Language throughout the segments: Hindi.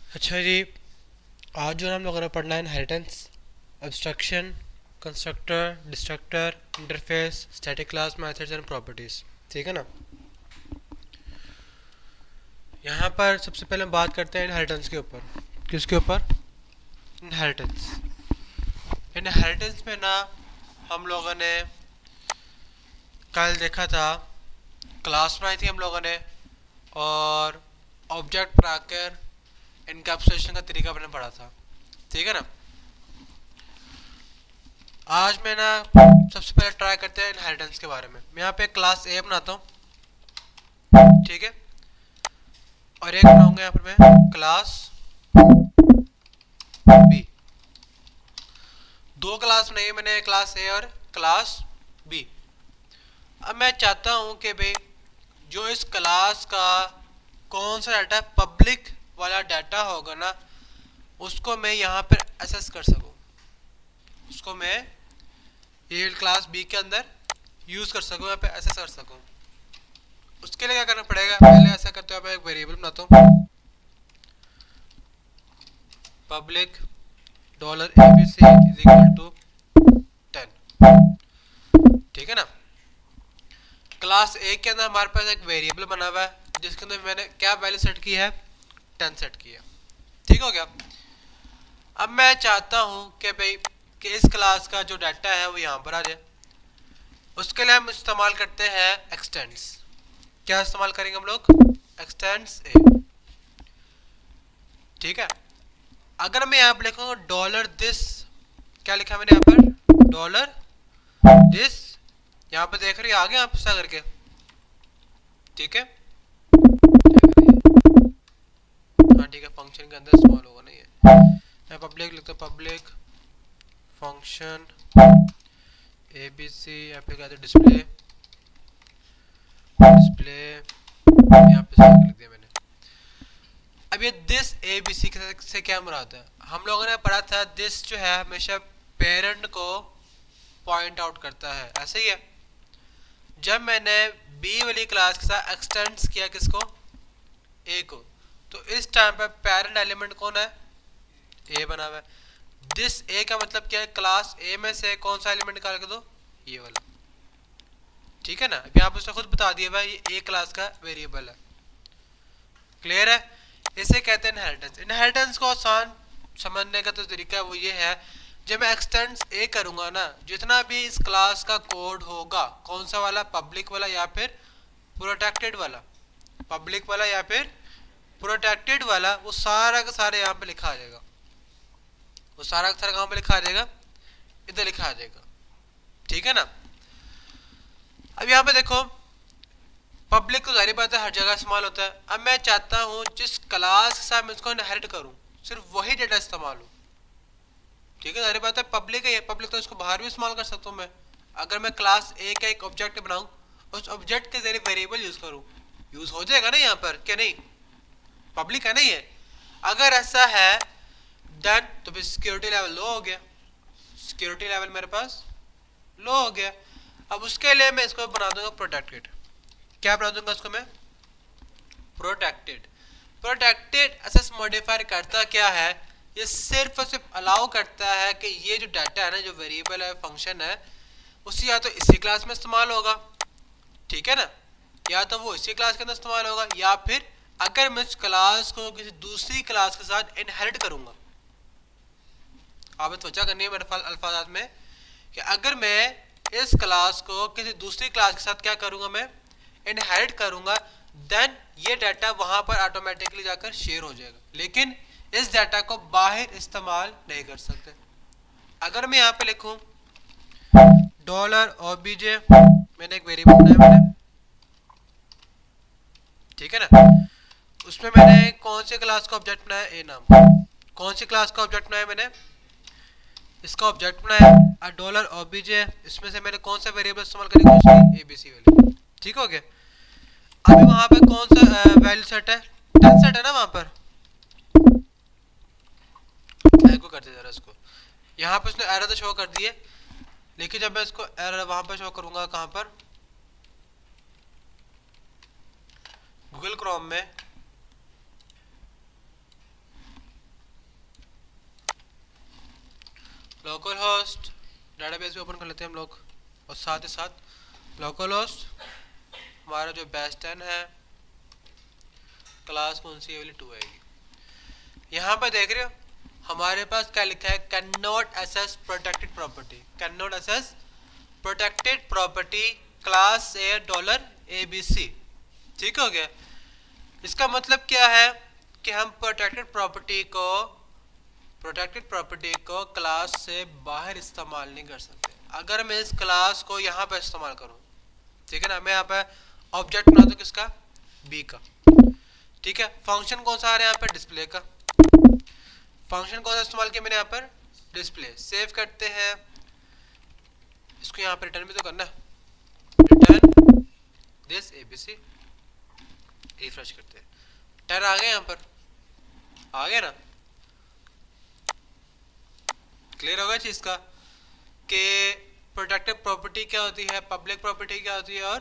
अच्छा जी, आज जो हम लोगों ने पढ़ना है inheritance, abstraction, constructor, destructor, interface, static class methods and properties. ठीक है ना। यहाँ पर सबसे पहले हम बात करते हैं इनहेरिटेंस के ऊपर। किसके ऊपर? इनहेरिटेंस। इनहेरिटेंस में ना हम लोगों ने कल देखा था, क्लास बनाई थी हम लोगों ने, और ऑब्जेक्ट बनाकर इनकैप्सुलेशन का तरीका मैंने पढ़ा था। ठीक है ना। आज मैं ना सबसे पहले ट्राई करते हैं इनहेरिटेंस के बारे में। मैं यहाँ पे क्लास ए बनाता हूँ, ठीक है, और एक बनाऊंगा यहाँ पर मैं क्लास बी। दो क्लास बनाई है मैंने, क्लास ए और क्लास बी। अब मैं चाहता हूँ कि भाई जो इस क्लास का कौन सा डाटा पब्लिक वाला डाटा होगा ना, उसको मैं यहाँ पर एसेस कर सकूँ, उसको मैं ये क्लास बी के अंदर यूज़ कर सकूँ, यहाँ पे एसेस कर सकूँ। उसके लिए क्या करना पड़ेगा? पहले ऐसा करते हुए मैं एक वेरिएबल बनाता हूँ, public dollar ABC is equal to 10। ठीक है ना। क्लास ए के अंदर हमारे पास एक वेरिएबल बना हुआ है जिसके अंदर मैंने क्या वैल्यू सेट की है? 10 सेट की है। ठीक हो गया। अब मैं चाहता हूँ कि भाई कि इस क्लास का जो डाटा है वो यहाँ पर आ जाए। उसके लिए हम इस्तेमाल करते हैं एक्सटेंड्स। क्या इस्तेमाल करेंगे हम लोग? एक्सटेंड्स ए। ठीक है। अगर मैं यहाँ पर लिखूंगा डॉलर दिस, क्या लिखा मैंने यहाँ पर? Dollar this. यहाँ पे देख रही है आगे आप ऐसा करके। ठीक है, हाँ ठीक है, फंक्शन के अंदर स्मॉल होगा नहीं है। मैं पब्लिक लिखता हूँ, पब्लिक फंक्शन ABC, यहाँ पे क्या डिस्प्ले, डिस्प्ले यहाँ पे लिख दिया मैंने। अब ये दिस ABC से क्या मुराद है? हम लोगों ने पढ़ा था दिस जो है हमेशा पेरेंट को पॉइंट आउट करता है, ऐसे ही है। जब मैंने बी वाली क्लास के साथ एक्सटेंड्स किया किसको? ए को, तो इस टाइम पे पेरेंट एलिमेंट कौन है? ए बना हुआ है। दिस ए का मतलब क्या है? क्लास ए में से कौन सा एलिमेंट निकाल के दो? ये वाला। ठीक है ना। अभी आप उसने खुद बता दिया भाई ये ए क्लास का वेरिएबल है। क्लियर है? इसे कहते हैं इनहेरिटेंस। इनहेरिटेंस को आसान समझने का तो तरीका वो ये है, जब मैं एक्सटेंड्स ए करूंगा ना, जितना भी इस क्लास का कोड होगा, कौन सा वाला? पब्लिक वाला या फिर प्रोटेक्टेड वाला? पब्लिक वाला या फिर प्रोटेक्टेड वाला, वो सारा का सारा यहाँ पे लिखा आ जाएगा। वो सारा का सारा कहाँ पे लिखा आ जाएगा? इधर लिखा आ जाएगा। ठीक है ना। अब यहाँ पे देखो, पब्लिक तो जाहिर बात है हर जगह इस्तेमाल होता है। अब मैं चाहता हूँ जिस क्लास के साथ मैं इसको इनहेरिट करूँ, सिर्फ वही डेटा इस्तेमाल हो। ठीक है, जाहिर बात है पब्लिक है ये, पब्लिक तो इसको बाहर भी इस्तेमाल कर सकता हूँ मैं। अगर मैं क्लास ए का एक ऑब्जेक्ट बनाऊँ, उस ऑब्जेक्ट के जरिए वेरिएबल यूज़ करूँ, यूज़ हो जाएगा ना यहाँ पर, क्या नहीं? पब्लिक है नहीं है। अगर ऐसा है देन तो फिर सिक्योरिटी लेवल लो हो गया। सिक्योरिटी लेवल मेरे पास लो हो गया। अब उसके लिए मैं इसको बना दूंगा प्रोटेक्टेड। क्या बना दूंगा इसको मैं? प्रोटेक्टेड। प्रोटेक्टेड एसेस मॉडिफायर करता क्या है? ये सिर्फ और सिर्फ अलाउ करता है कि ये जो डाटा है ना, जो वेरिएबल है, फंक्शन है, उसी या तो इसी क्लास में इस्तेमाल होगा, ठीक है ना, या तो वो इसी क्लास के अंदर इस्तेमाल होगा, या फिर अगर मैं इस क्लास को किसी दूसरी क्लास के साथ इनहेरिट करूंगा। आप त्वचा करनी है मेरे अल्फाजात में कि अगर मैं इस क्लास को किसी दूसरी क्लास के साथ क्या करूंगा? मैं इनहेरिट करूंगा, देन ये डाटा वहां पर ऑटोमेटिकली जाकर शेयर हो जाएगा, लेकिन इस डाटा को बाहर इस्तेमाल नहीं कर सकते। अगर मैं यहाँ पे लिखूं डॉलर OBJ, मैंने एक वेरिएबल बनाया मैंने, ठीक है ना, उसमें मैंने कौन से क्लास का ऑब्जेक्ट बनाया? ए नाम। कौन सी क्लास का ऑब्जेक्ट बनाया मैंने? इसका ऑब्जेक्ट बनाया डॉलर OBJ। इसमें से मैंने कौन सा वेरिएबल इस्तेमाल करेंगे? उसकी ABC वाली। ठीक हो गया। अभी वहां पे कौन सा वैल्यू सेट है? 10 सेट है ना वहां पर। को कर दे जरा इसको। यहाँ पे उसने एरर तो शो कर दिए, लेकिन जब मैं इसको एरर वहां पर शो करूंगा, कहां पर? गूगल क्रोम में लोकल होस्ट डाटाबेस भी ओपन कर लेते हैं हम लोग, और साथ ही साथ लोकल होस्ट हमारा जो बेस 10 है, क्लास कौन सी वाली 2 आएगी। यहाँ पर देख रहे हो हमारे पास क्या लिखा है, can not access protected property, can not access protected property class A $ABC। ठीक हो गया। इसका मतलब क्या है कि हम प्रोटेक्टेड प्रॉपर्टी को क्लास से बाहर इस्तेमाल नहीं कर सकते। अगर मैं इस क्लास को यहाँ पर इस्तेमाल करूँ, ठीक है ना, मैं यहाँ पे ऑब्जेक्ट बना दूँ किसका, बी का, ठीक है। फंक्शन कौन सा आ रहा है यहाँ पर, डिस्प्ले का। फंक्शन कौन सा इस्तेमाल किया मैंने यहाँ पर, डिस्प्ले। सेव करते हैं इसको, यहाँ पर रिटर्न भी तो करना, रिटर्न दिस ABC, रिफ्रेश करते हैं, 10 आ गए, यहाँ पर आ गया ना। क्लियर होगा चीज का कि प्रोटेक्टेड प्रॉपर्टी क्या होती है, पब्लिक प्रॉपर्टी क्या होती है और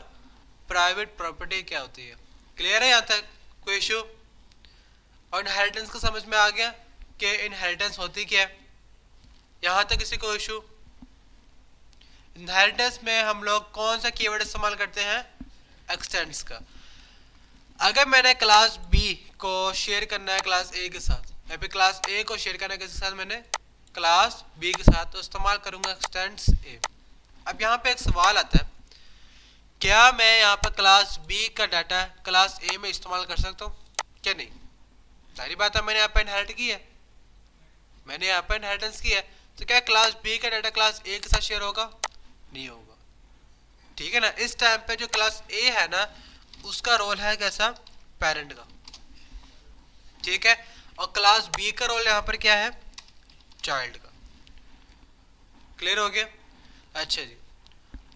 प्राइवेट प्रॉपर्टी क्या होती है। क्लियर है यहाँ तक, कोई इशू। और इनहेरिटेंस का समझ में आ गया कि इनहेरिटेंस होती क्या है, यहाँ तक किसी को इशू। इनहेरिटेंस में हम लोग कौन सा कीवर्ड इस्तेमाल करते हैं, एक्सटेंड्स का। अगर मैंने क्लास बी को शेयर करना है क्लास ए के साथ, या फिर क्लास ए को शेयर करना है किसके साथ, मैंने क्लास बी के साथ, तो इस्तेमाल करूंगा एक्सटेंड्स ए। अब यहाँ पे एक सवाल आता है, क्या मैं यहाँ पर क्लास बी का डाटा क्लास ए में इस्तेमाल कर सकता हूँ, क्या नहीं। सारी बात है, मैंने यहाँ पर इनहेरिट की है, मैंने यहाँ पर इनहेरिटेंस की है, तो क्या क्लास बी का डाटा क्लास ए के साथ शेयर होगा, नहीं होगा। ठीक है ना। इस टाइम पे जो क्लास ए है ना, उसका रोल है कैसा, पेरेंट का, ठीक है। और क्लास बी का रोल यहाँ पर क्या है, चाइल्ड का। क्लियर हो गया। अच्छा जी,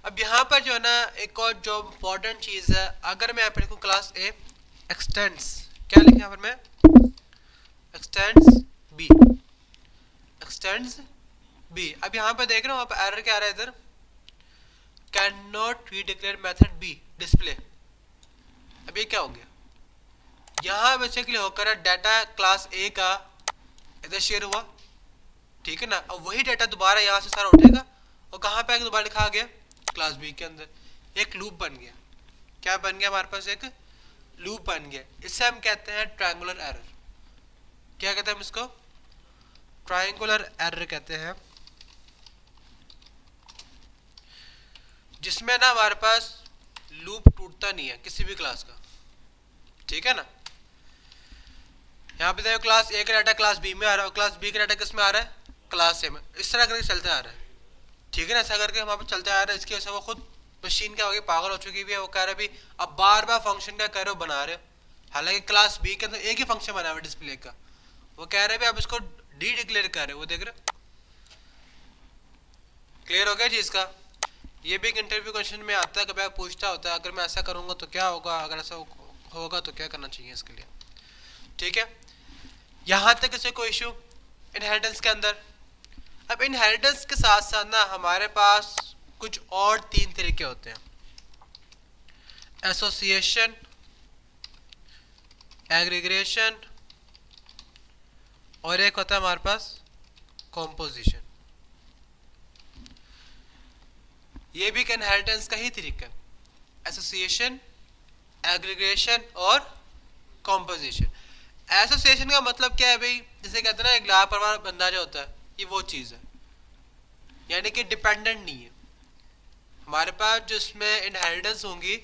अब यहाँ पर जो है ना एक और जो इम्पोर्टेंट चीज है, अगर मैं यहाँ पर लिखूँ क्लास ए एक्सटेंड्स, क्या लिखे यहाँ पर मैं, एक्सटेंड्स बी, एक्सटेंड्स बी। अब यहाँ पर देख रहे हो वहाँ पर एरर क्या आ रहा है इधर, can not redeclare method be display. अब ये क्या हो गया, यहाँ बेसिकली होकर डाटा क्लास ए का इधर शेयर हुआ, ठीक है ना। अब वही डाटा दोबारा यहाँ से सारा उठेगा और कहाँ पे दोबारा लिखा गया, क्लास बी के अंदर। एक लूप बन गया, क्या बन गया हमारे पास, एक लूप बन गया। इससे हम कहते हैं ट्रायंगुलर एरर। क्या कहते हैं हम इसको, ट्रायंगुलर एरर कहते हैं, जिसमें ना हमारे पास लूप टूटता नहीं है किसी भी क्लास का, ठीक है ना। यहाँ पे देखो क्लास ए का डाटा क्लास बी में आ रहा है और क्लास बी का डाटा किस में आ रहा है, क्लास ए में। इस तरह करके चलते आ रहा है, ठीक है ना। ऐसा करके हमारे पास चलते आ रहा है। इसकी वजह से वो खुद मशीन क्या हो गई, पागल हो चुकी है। वो कह रहा है भी अब बार बार फंक्शन क्या कर रहे हो, बना रहे हो, हालांकि क्लास बी के अंदर एक ही फंक्शन बना हुआ है डिस्प्ले का। वो कह रहे हैं अब इसको डी डिक्लेयर कर रहे हो, वो देख रहे हो। क्लियर हो गया जी इसका। ये भी एक इंटरव्यू क्वेश्चन में आता है, कभी पूछता होता है अगर मैं ऐसा करूंगा तो क्या होगा, अगर ऐसा होगा तो क्या करना चाहिए इसके लिए, ठीक है। यहाँ तक किसी को इशू इनहेरिटेंस के अंदर। अब इनहेरिटेंस के साथ साथ ना हमारे पास कुछ और 3 तरीके होते हैं, एसोसिएशन, एग्रीगेशन और एक होता है हमारे पास कॉम्पोजिशन। ये भी एक इनहेरिटेंस का ही तरीका है, एसोसिएशन, एग्रीगेशन और कॉम्पोजिशन। एसोसिएशन का मतलब क्या है भाई, जैसे कहते हैं ना एक लापरवाह बंदा जो होता है, ये वो चीज़ है, यानी कि डिपेंडेंट नहीं है। हमारे पास जिसमें इनहेरिटेंस होंगी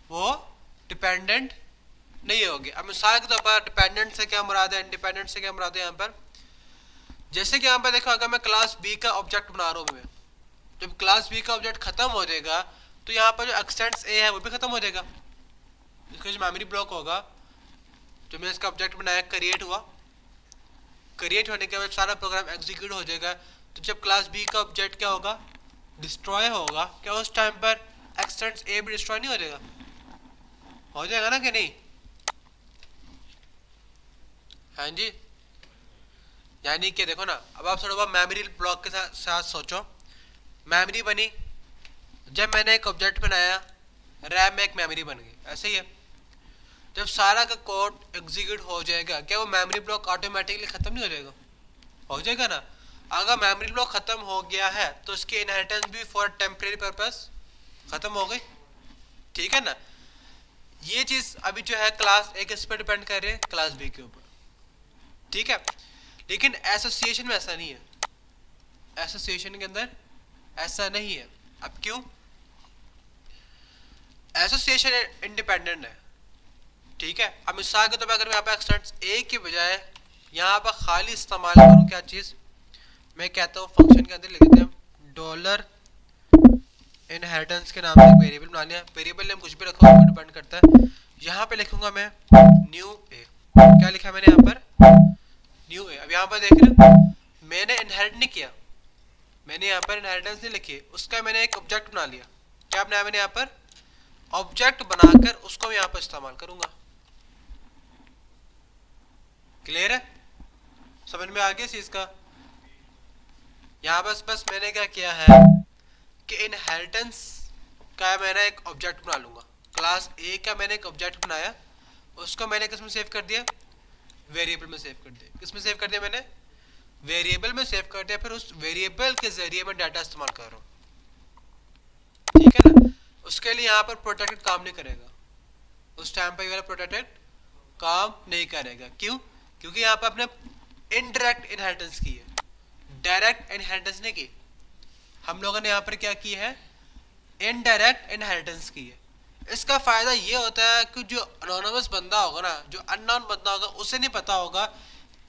वो डिपेंडेंट नहीं होगी। अब मिसाल के तौर पर डिपेंडेंट से क्या मुराद है, इंडिपेंडेंट से क्या मुराद है। यहाँ पर जैसे कि यहाँ पर देखो, अगर मैं क्लास बी का ऑब्जेक्ट बना रहा हूँ, मैं जब क्लास बी का ऑब्जेक्ट खत्म हो जाएगा तो यहाँ पर जो एक्सटेंड्स ए है वो भी खत्म हो जाएगा। इसका जो मेमोरी ब्लॉक होगा, जो मैंने इसका ऑब्जेक्ट बनाया, क्रिएट हुआ, क्रिएट होने के बाद सारा प्रोग्राम एग्जीक्यूट हो जाएगा। तो जब क्लास बी का ऑब्जेक्ट क्या होगा, डिस्ट्रॉय होगा, क्या उस टाइम पर एक्सटेंड्स ए भी डिस्ट्रॉय नहीं हो जाएगा, हो जाएगा ना कि नहीं। हाँ जी, यानी कि देखो ना, अब आप थोड़ा बहुत मेमोरी ब्लॉक के साथ सोचो। मेमोरी बनी, जब मैंने एक ऑब्जेक्ट बनाया, रैम में एक मेमोरी बन गई, ऐसे ही है। जब सारा का कोड एग्जीक्यूट हो जाएगा, क्या वो मेमोरी ब्लॉक ऑटोमेटिकली खत्म नहीं हो जाएगा, हो जाएगा ना। अगर मेमोरी ब्लॉक खत्म हो गया है तो उसकी इनहेरिटेंस भी फॉर टेम्परेरी पर्पस खत्म हो गई, ठीक है ना। ये चीज अभी जो है क्लास ए किस पर डिपेंड कर रही है, क्लास बी के ऊपर, ठीक है। लेकिन एसोसिएशन में ऐसा नहीं है, एसोसिएशन के अंदर ऐसा नहीं है। अब क्यों? एसोसिएशन इंडिपेंडेंट है, ठीक है। अब मिसाल के तौर पर अगर मैं यहाँ पे एक्सटेंट्स ए के बजाय यहाँ पर खाली इस्तेमाल करूँ क्या चीज, मैं कहता हूँ फंक्शन के अंदर लिख देते हैं डॉलर इनहेरिटेंस के नाम से एक वेरिएबल बना लिया। वेरिएबल नेम कुछ भी रखो, ऊपर डिपेंड करता है। यहाँ पे लिखूंगा मैं न्यू ए। क्या लिखा मैंने यहाँ पर? न्यू ए। अब यहाँ पर देख रहे हो मैंने इनहेरिट नहीं किया, मैंने यहाँ पर इनहेरिटेंस नहीं लिखी, उसका मैंने एक ऑब्जेक्ट बना लिया। क्या बनाया मैंने यहाँ पर? ऑब्जेक्ट बनाकर उसको मैं यहाँ पर इस्तेमाल करूंगा। क्लियर है? समझ में आ गया इस चीज का? यहाँ बस मैंने क्या किया है कि इनहेरिटेंस का मैंने एक ऑब्जेक्ट बना लूंगा। क्लास ए का मैंने एक ऑब्जेक्ट बनाया, उसको मैंने किस में सेव कर दिया? वेरिएबल में सेव कर दिया। किस में सेव कर दिया मैंने? वेरिएबल में सेव कर दिया। फिर उस वेरिएबल के जरिए मैं डाटा इस्तेमाल कर रहा हूँ, ठीक है ना। उसके लिए यहाँ पर प्रोटेक्टेड काम नहीं करेगा, उस टाइम पर ये वाला प्रोटेक्टेड काम नहीं करेगा। क्यों? क्योंकि यहाँ पर अपने इनडायरेक्ट इनहेरिटेंस की है, डायरेक्ट इनहेरिटेंस नहीं की। हम लोगों ने यहाँ पर क्या की है? इनडायरेक्ट इनहेरिटेंस की है। इसका फायदा ये होता है कि जो अनोनिमस बंदा होगा ना, जो अननोन बंदा होगा, उसे नहीं पता होगा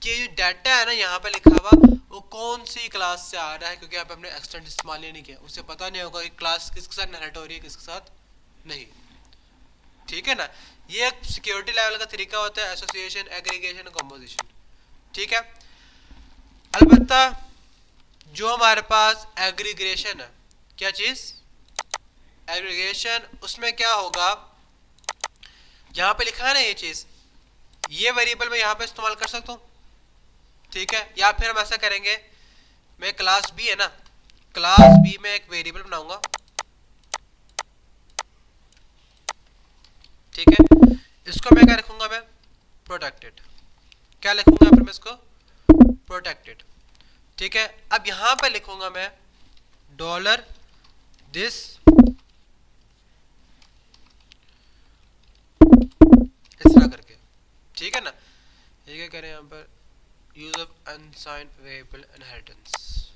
कि जो डाटा है ना यहाँ पे लिखा हुआ वो कौन सी क्लास से आ रहा है, क्योंकि यहाँ पे हमने एक्सटेंड इस्तेमाल ही नहीं किया। उसे पता नहीं होगा कि क्लास किसके साथ इनहेरिट हो रही है, किसके साथ नहीं, ठीक है ना। ये एक सिक्योरिटी लेवल का तरीका होता है, एसोसिएशन, एग्रीगेशन, कंपोजिशन, ठीक है। अलबत्ता जो हमारे पास एग्रीगेशन है, क्या चीज? एग्रीगेशन, उसमें क्या होगा, यहाँ पे लिखा है ना ये चीज, ये वेरिएबल मैं यहाँ पे इस्तेमाल कर सकता हूँ, ठीक है। या फिर हम ऐसा करेंगे, मैं क्लास बी है ना, क्लास बी में एक वेरिएबल बनाऊंगा, ठीक है। इसको मैं क्या रखूंगा? मैं प्रोटेक्टेड। क्या लिखूंगा फिर मैं इसको? प्रोटेक्टेड, ठीक है। अब यहां पे लिखूंगा मैं डॉलर दिस इस तरह करके, ठीक है ना। ये क्या करें यहाँ पर? Use of unsigned variable inheritance,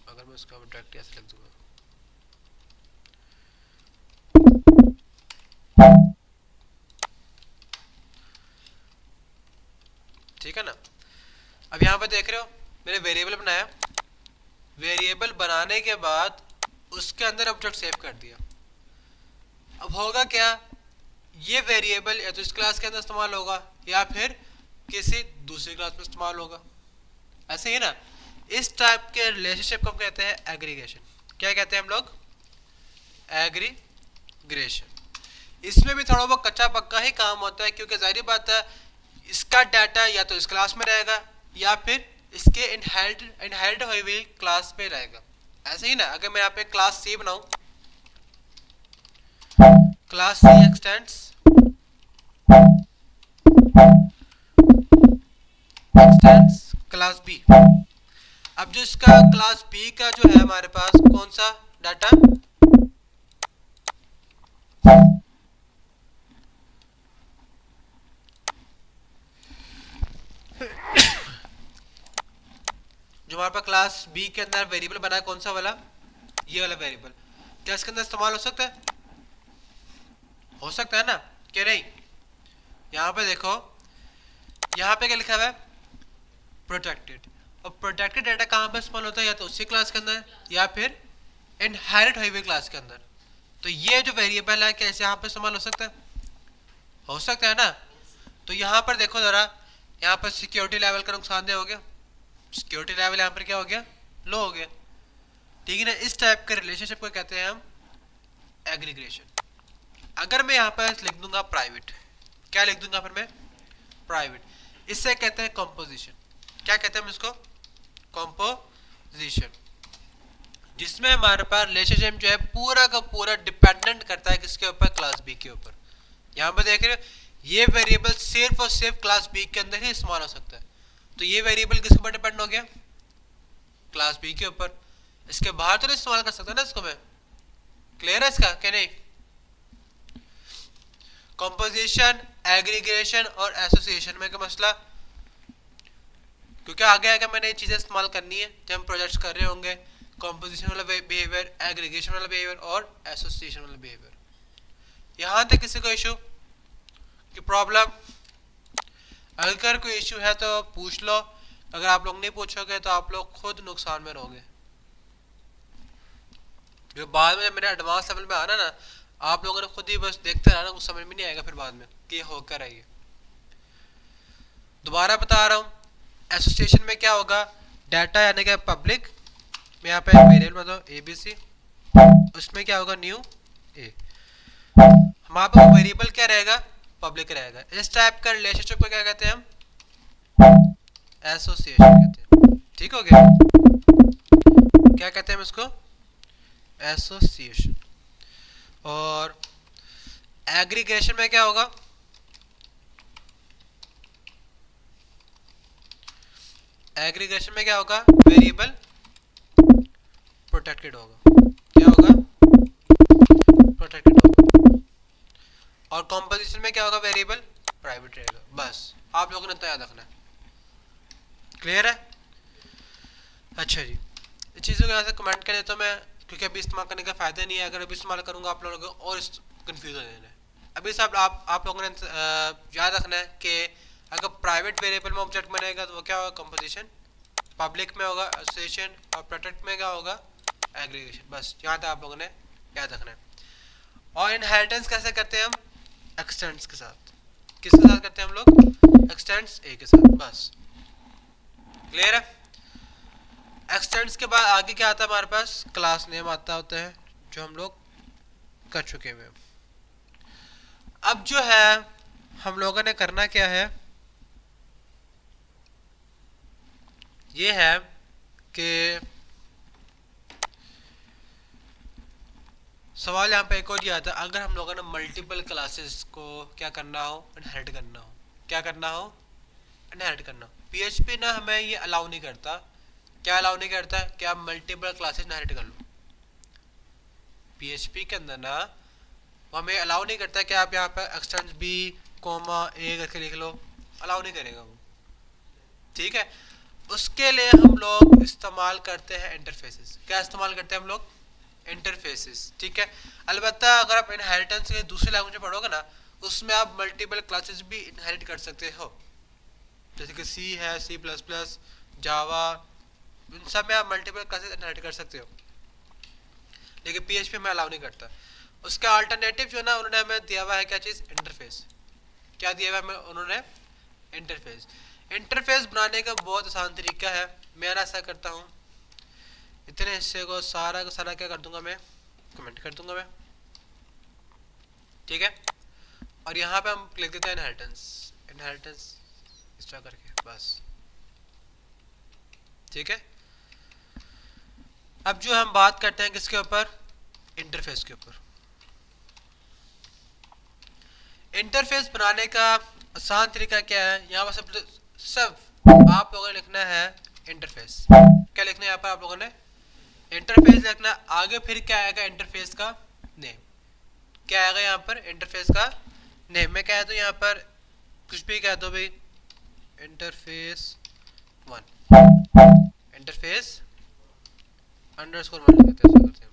अगर मैं इसका डायरेक्ट ऐसे लिख दूंगा, ठीक है ना। अब यहाँ पे देख रहे हो मैंने वेरिएबल बनाया, वेरिएबल बनाने के बाद उसके अंदर ऑब्जेक्ट सेव कर दिया। अब होगा क्या? ये वेरिएबल या तो इस क्लास के अंदर इस्तेमाल होगा या फिर किसी दूसरी क्लास में इस्तेमाल होगा, ऐसे ही ना। इस टाइप के रिलेशनशिप को हम कहते हैं एग्रीगेशन। क्या कहते हैं हम लोग? एग्रीगेशन। इसमें भी थोड़ा बहुत कच्चा पक्का ही काम होता है, क्योंकि जाहिर बात है इसका डाटा या तो इस क्लास में रहेगा या फिर इसके इनहेरिट हुई हुई क्लास पे रहेगा, ऐसे ही ना। अगर मैं यहाँ पे क्लास सी बनाऊं, class C extends class B. अब जो इसका क्लास बी का जो है हमारे पास कौन सा डाटा? जो हमारे पास क्लास बी के अंदर वेरिएबल बना है, कौन सा वाला? ये वाला वेरिएबल। क्या इसके अंदर इस्तेमाल हो सकता है? हो सकता है ना, क्या नहीं? यहाँ पे देखो, यहाँ पे क्या लिखा हुआ है? प्रोटेक्टेड। और प्रोटेक्टेड डाटा कहाँ पे इस्तेमाल होता है? या तो उसी क्लास के अंदर या फिर इनहेरिट हुई हुई क्लास के अंदर। तो ये जो वेरिएबल है कैसे यहाँ पे इस्तेमाल हो सकता है? हो सकता है ना। तो यहाँ पर देखो जरा, यहाँ पर सिक्योरिटी लेवल का नुकसानदेह हो गया, सिक्योरिटी लेवल यहाँ पर क्या हो गया? लो हो गया, ठीक है ना। इस टाइप के रिलेशनशिप को कहते हैं हम एग्रीगेशन। अगर मैं यहाँ पर लिख दूंगा प्राइवेट, क्या लिख दूंगा फिर मैं? प्राइवेट। इससे कहते हैं कंपोजिशन। क्या कहते हैं हम इसको? कंपोजिशन। जिसमें हमारे पास रिलेशनशिप जो है पूरा का पूरा डिपेंडेंट करता है किसके ऊपर, क्लास बी के ऊपर। यहाँ पर देख रहे हो ये वेरिएबल सिर्फ और सिर्फ क्लास बी के अंदर ही इस्तेमाल हो सकता है। तो ये वेरिएबल किसके ऊपर डिपेंड हो गया, क्लास बी के ऊपर। इसके बाहर तो नहीं इस्तेमाल कर सकता ना इसको मैं। क्लियर है इसका क्या नहीं? कंपोजिशन, एग्रीगेशन और एसोसिएशन में का मसला, क्योंकि आगे आगे मैंने ये चीजें इस्तेमाल करनी है जब हम प्रोजेक्ट्स कर रहे होंगे। कंपोजिशन वाला बिहेवियर, एग्रीगेशन वाला बिहेवियर और एसोसिएशन वाला बिहेवियर। यहां तक किसी को इशू की प्रॉब्लम? अगर कोई इशू है तो पूछ लो, अगर आप लोग नहीं पूछोगे तो आप लोग खुद नुकसान में रहोगे। जो बाद में जब मेरे एडवांस लेवल में आना ना, आप लोगों ने खुद ही बस देखते रहना, कुछ समझ में नहीं आएगा फिर बाद में कि ये होकर है। दोबारा बता रहा हूँ, एसोसिएशन में क्या होगा, डाटा यानी कि पब्लिक, मैं यहाँ पे वेरिएबल बताऊँ एबीसी, उसमें क्या होगा न्यू ए, हमारे पास वेरिएबल क्या रहेगा, पब्लिक रहेगा। इस टाइप का रिलेशनशिप को क्या कहते हैं हम, एसोसिएशन कहते हैं। ठीक हो गया, क्या कहते हैं हम इसको, एसोसिएशन। और एग्रीगेशन में क्या होगा, एग्रीगेशन में क्या होगा, वेरिएबल प्रोटेक्टेड होगा। क्या होगा, प्रोटेक्टेड होगा। और कंपोजिशन में क्या होगा, वेरिएबल प्राइवेट रहेगा। बस आप लोगों ने तो याद रखना है। क्लियर है? अच्छा जी, इस चीज़ों को यहाँ से कमेंट कर देता हूँ मैं, क्योंकि अभी इस्तेमाल करने का फायदा नहीं है। अगर अभी इस्तेमाल करूँगा आप लोगों को और कंफ्यूज हो जाना है। अभी सब आप लोगों ने याद रखना है कि अगर प्राइवेट वेरिएबल में ऑब्जेक्ट बनेगा तो वो क्या होगा, कंपोजिशन, पब्लिक में होगा एसोसिएशन, और प्रोटेक्ट में क्या होगा, एग्रीगेशन। बस यहाँ तक आप लोगों ने याद रखना है। और इनहेरिटेंस कैसे करते हैं हम, एक्सटेंड्स के साथ। किसके साथ करते हैं हम लोग, एक्सटेंड्स ए के साथ। बस क्लियर है? एक्सटेंड्स के बाद आगे क्या आता है हमारे पास, क्लास नेम आता होता है, जो हम लोग कर चुके हैं। अब जो है हम लोगों ने करना क्या है, ये है कि सवाल यहाँ पे एक और ये आता है, अगर हम लोगों ने मल्टीपल क्लासेस को क्या करना हो, इनहेरिट करना हो, क्या करना हो, इनहेरिट करना हो। पीएचपी ना हमें ये अलाउ नहीं करता। क्या अलाउ नहीं करता है कि आप मल्टीपल क्लासेस इनहेरिट कर लो। पीएचपी के अंदर ना हमें अलाउ नहीं करता कि आप यहाँ पर एक्सटेंस बी कोमा ए करके लिख लो, अलाउ नहीं करेगा वो। ठीक है, उसके लिए हम लोग इस्तेमाल करते हैं इंटरफेसेस। क्या इस्तेमाल करते हैं हम लोग, इंटरफेसेस। ठीक है, अलबत्ता अगर आप इनहेरिटेंस के दूसरे लैंग्वेज में पढ़ोगे ना, उसमें आप मल्टीपल क्लासेस भी इनहेरिट कर सकते हो, जैसे कि सी है, सी प्लस प्लस, जावा, इन सब में आप मल्टीपल क्लासेस इनहेरिट कर सकते हो। लेकिन पीएचपी में अलाउ नहीं करता। उसका अल्टरनेटिव जो ना उन्होंने हमें दिया हुआ है, क्या चीज़, इंटरफेस। क्या दिया हुआ है हमें उन्होंने, इंटरफेस। इंटरफेस बनाने का बहुत आसान तरीका है। मैं ऐसा करता हूँ, इतने हिस्से को सारा का सारा क्या कर दूंगा मैं, कमेंट कर दूंगा मैं। ठीक है, और यहाँ पे हम लिख देते हैं इनहेरिटेंस, इनहेरिटेंस इस तरह करके, बस। ठीक है, अब जो हम बात करते हैं किसके ऊपर, इंटरफेस के ऊपर। इंटरफेस बनाने का आसान तरीका क्या है, यहाँ पर सब आप लोगों ने लिखना है इंटरफेस। क्या लिखना है यहाँ पर आप लोगों ने, इंटरफेस लिखना। आगे फिर क्या आएगा, इंटरफेस का नेम। क्या आएगा यहाँ पर, इंटरफेस का नेम। मैं कह दूँ यहाँ पर कुछ भी कह दो भाई, इंटरफेस 1, इंटरफेस अंडरस्कोर 1 लिखते हैं।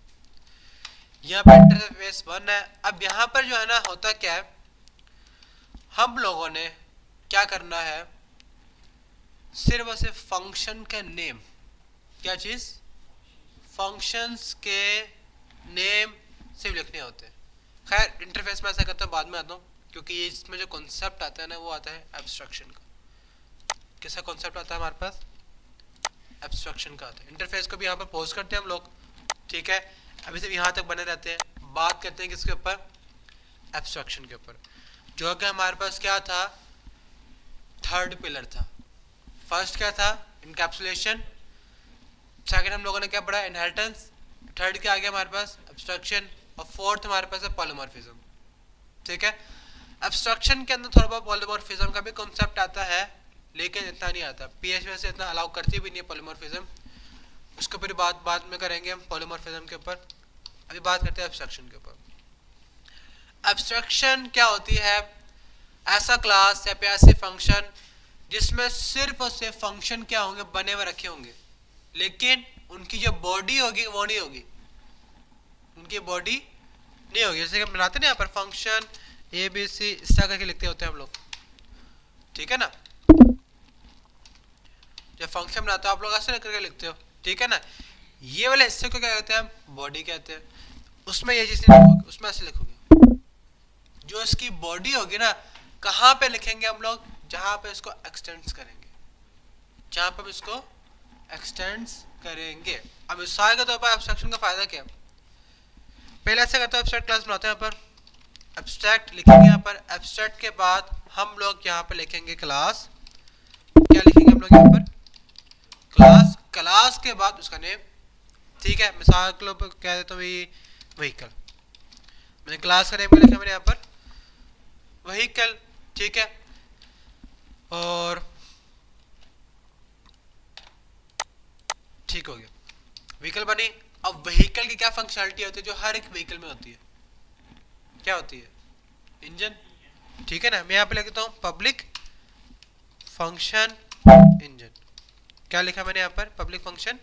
यहाँ पर इंटरफेस 1 है। अब यहाँ पर जो है ना, होता क्या है, हम लोगों ने क्या करना है, सिर्फ और सिर्फ फंक्शन के नेम, क्या चीज, फंक्शंस के नेम सिर्फ लिखने होते हैं। खैर इंटरफेस में ऐसा करता हूँ, बाद में आता हूँ, क्योंकि ये इसमें जो कॉन्सेप्ट आता है ना, वो आता है एब्स्ट्रक्शन का। कैसा कॉन्सेप्ट आता है हमारे पास, एब्स्ट्रक्शन का आता है। इंटरफेस को भी यहाँ पर पोज करते हैं हम लोग। ठीक है, अभी सिर्फ यहाँ तक बने रहते हैं। बात करते हैं किसके ऊपर, एब्स्ट्रक्शन के ऊपर। जो कि हमारे पास क्या था, थर्ड पिलर था। फर्स्ट क्या था, इनकैप्सुलेशन। सेकंड हम लोगों ने क्या पढ़ा, इनहेरिटेंस। थर्ड क्या आ गया हमारे पास, एब्स्ट्रैक्शन, और फोर्थ हमारे पास है पॉलीमॉर्फिज्म। ठीक है, एब्स्ट्रैक्शन के अंदर थोड़ा बहुत पॉलीमॉर्फिज्म का भी कॉन्सेप्ट आता है, लेकिन इतना नहीं आता, पीएचपी से इतना अलाउ करती भी नहीं है पॉलीमॉर्फिज्म, उसको फिर बाद में करेंगे हम पॉलीमॉर्फिज्म के ऊपर। अभी बात करते हैं एब्स्ट्रैक्शन के ऊपर। एब्स्ट्रैक्शन क्या होती है, ऐसा क्लास या फिर ऐसे फंक्शन जिसमें सिर्फ और सिर्फ फंक्शन क्या होंगे, बने हुए रखे होंगे, लेकिन उनकी जो बॉडी होगी वो नहीं होगी, उनकी बॉडी नहीं होगी। जैसे कि बनाते ना यहाँ पर फंक्शन ए बी सी इस तरह करके लिखते होते हैं हम लोग, ठीक है ना, जब फंक्शन बनाते हो आप लोग ऐसे करके लिखते हो, ठीक है ना, ये वाले हिस्से को क्या कहते हैं, हम बॉडी कहते हैं। उसमें ये चीज नहीं लिखोगे, उसमें ऐसे लिखोगे, जो इसकी बॉडी होगी ना, कहाँ पे लिखेंगे हम लोग, जहां पे इसको एक्सटेंड्स करेंगे, जहां पे हम इसको एक्सटेंड्स करेंगे। अब मिसाल के तौर पर एब्स्ट्रैक्शन का फायदा क्या है, पहले ऐसे करते हैं, एब्स्ट्रैक्ट क्लास बनाते हैं, यहाँ पर एब्स्ट्रैक्ट लिखेंगे, यहाँ पर एब्स्ट्रैक्ट के बाद हम लोग यहाँ पे लिखेंगे क्लास, क्या लिखेंगे हम लोग यहाँ पर, क्लास, क्लास के बाद उसका नेम, ठीक है, मिसाल के लोग कह देते व्हीकल, मैंने क्लास का नेम क्या लिखा मैंने यहाँ पर व्हीकल, ठीक है, और ठीक हो गया, व्हीकल बनी। अब व्हीकल की क्या फंक्शनलिटी होती है जो हर एक व्हीकल में होती है, क्या होती है, इंजन, ठीक है ना, मैं यहाँ पे लिखता हूँ पब्लिक फंक्शन इंजन, क्या लिखा मैंने यहाँ पर, पब्लिक फंक्शन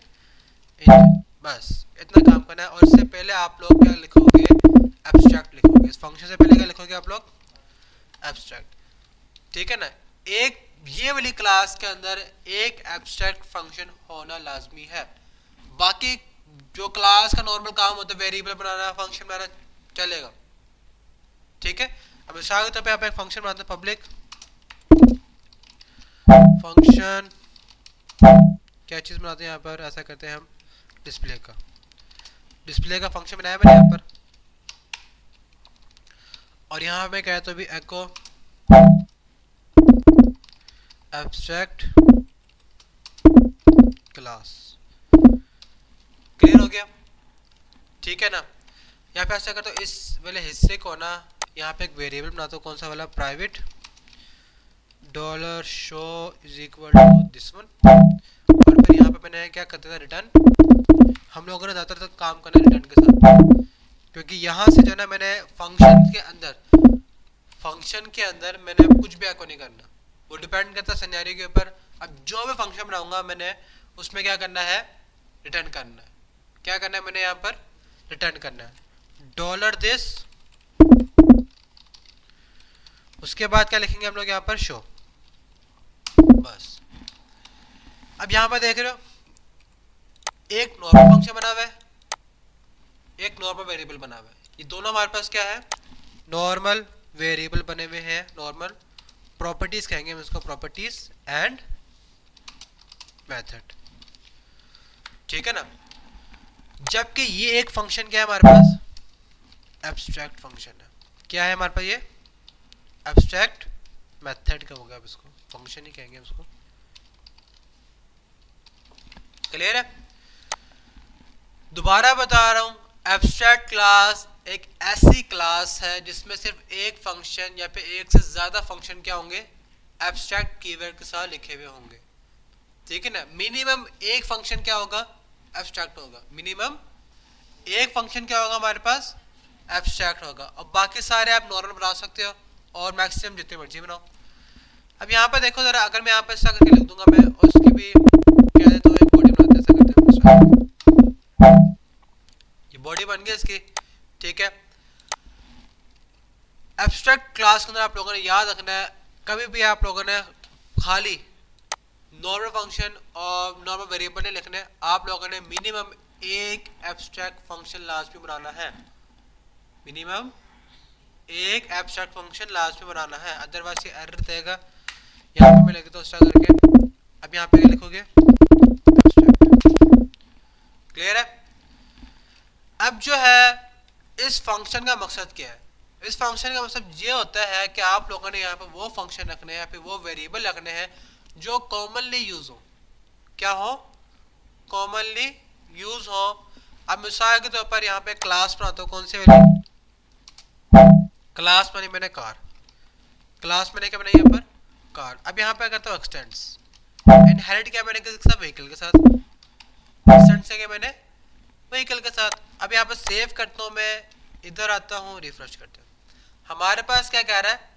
इंजन, बस इतना काम करना है। और इससे पहले आप लोग क्या लिखोगे, एब्स्ट्रैक्ट लिखोगे, इस फंक्शन से पहले क्या लिखोगे आप लोग, एब्स्ट्रैक्ट, ठीक है ना। एक ये वाली क्लास के अंदर एक एब्स्ट्रैक्ट फंक्शन होना लाजमी है, बाकी जो क्लास का नॉर्मल काम होता है वेरिएबल बनाना, फंक्शन बनाना चलेगा, ठीक है। अब मिसाल के तौर पे आप एक फंक्शन बनाते हैं पब्लिक फंक्शन, क्या चीज बनाते हैं यहाँ पर, ऐसा करते हैं हम डिस्प्ले का फंक्शन बनाया मैंने यहाँ पर, और यहाँ पे कहते तो भी एको एब्स्ट्रैक्ट क्लास, क्लियर हो गया, ठीक है ना। यहाँ पे ऐसा करते हो, इस वाले हिस्से को ना यहाँ पे एक वेरिएबल बनाता हूँ, कौन सा वाला, private dollar show is equal to this one, और फिर यहाँ पे मैंने क्या करता था, रिटर्न, हम लोगों ने ज़्यादातर तक काम करना है रिटर्न के साथ, क्योंकि यहाँ से जो ना मैंने फंक्शन के अंदर मैंने कुछ भी एको नहीं करना, वो डिपेंड करता है सिनेरियो के ऊपर। अब जो भी फंक्शन बनाऊंगा मैंने उसमें क्या करना है, रिटर्न करना है, क्या करना है मैंने यहाँ पर, रिटर्न करना है डॉलर दिस, उसके बाद क्या लिखेंगे हम लोग यहाँ पर, शो, बस। अब यहाँ पर देख रहे हो एक नॉर्मल फंक्शन बना हुआ है, एक नॉर्मल वेरिएबल बना हुआ है, ये दोनों हमारे पास क्या है, नॉर्मल वेरिएबल बने हुए हैं, नॉर्मल प्रॉपर्टीज कहेंगे हम इसको, प्रॉपर्टीज एंड मेथड, ठीक है ना। जबकि ये एक फंक्शन क्या है हमारे पास, एब्स्ट्रैक्ट फंक्शन है, क्या है हमारे पास ये, एब्स्ट्रैक्ट मेथड का होगा, अब इसको फंक्शन ही कहेंगे उसको, क्लियर है। दोबारा बता रहा हूं, एब्स्ट्रैक्ट क्लास एक ऐसी क्लास है जिसमें सिर्फ एक फंक्शन या फिर एक से ज्यादा फंक्शन क्या होंगे, एब्स्ट्रैक्ट कीवर्ड के साथ लिखे हुए होंगे, ठीक है ना। मिनिमम एक फंक्शन क्या होगा, एब्स्ट्रैक्ट होगा, मिनिमम एक फंक्शन क्या होगा हमारे पास, एब्स्ट्रैक्ट होगा, और बाकी सारे आप नॉर्मल बना सकते हो और मैक्सिमम जितने मर्जी बनाओ। अब यहाँ पर देखो जरा, अगर मैं यहाँ पर ऐसा करके लिख दूंगा मैं, और उसकी भी कह देता हूँ एक बॉडी बनाते हैं, ऐसा करते हैं, ये बॉडी बन गई इसकी, ठीक है। एब्स्ट्रैक्ट क्लास के अंदर आप लोगों ने याद रखना है, कभी भी आप लोगों ने खाली नॉर्मल फंक्शन और नॉर्मल वेरिएबल नहीं लिखने, आप लोगों ने मिनिमम एक एब्स्ट्रैक्ट फंक्शन लास्ट में बनाना है, मिनिमम एक एब्स्ट्रैक्ट फंक्शन लास्ट में बनाना है, अदरवाइज ये एरर देगा। यहाँ पे मैं लिखता हूँ स्टार्ट करके, अब यहाँ पे क्या लिखोगे, एब्स्ट्रैक्ट, क्लियर है। अब जो है इस फंक्शन का मकसद क्या है, इस फंक्शन का मतलब ये होता है कि आप लोगों ने यहाँ पे वो फंक्शन रखने हैं या फिर वो वेरिएबल रखने हैं जो कॉमनली यूज हो, क्या हो, कॉमनली यूज हो, अब मिसाल के तौर पर यहाँ पे क्लास बनाता हूँ, कौन सी वाली क्लास बनी मैंने कार, क्लास मैंने क्या बनाई यहाँ पर कार। अब यहाँ पे करता हूँ एक्सटेंड्स, इनहेरिट क्या मैंने किसके साथ व्हीकल के साथ, एक्सटेंड से क्या मैंने व्हीकल के साथ। अब यहाँ पे सेव करता हूँ मैं, इधर आता हूँ रिफ्रेश करते हैं, हमारे पास क्या कह रहा है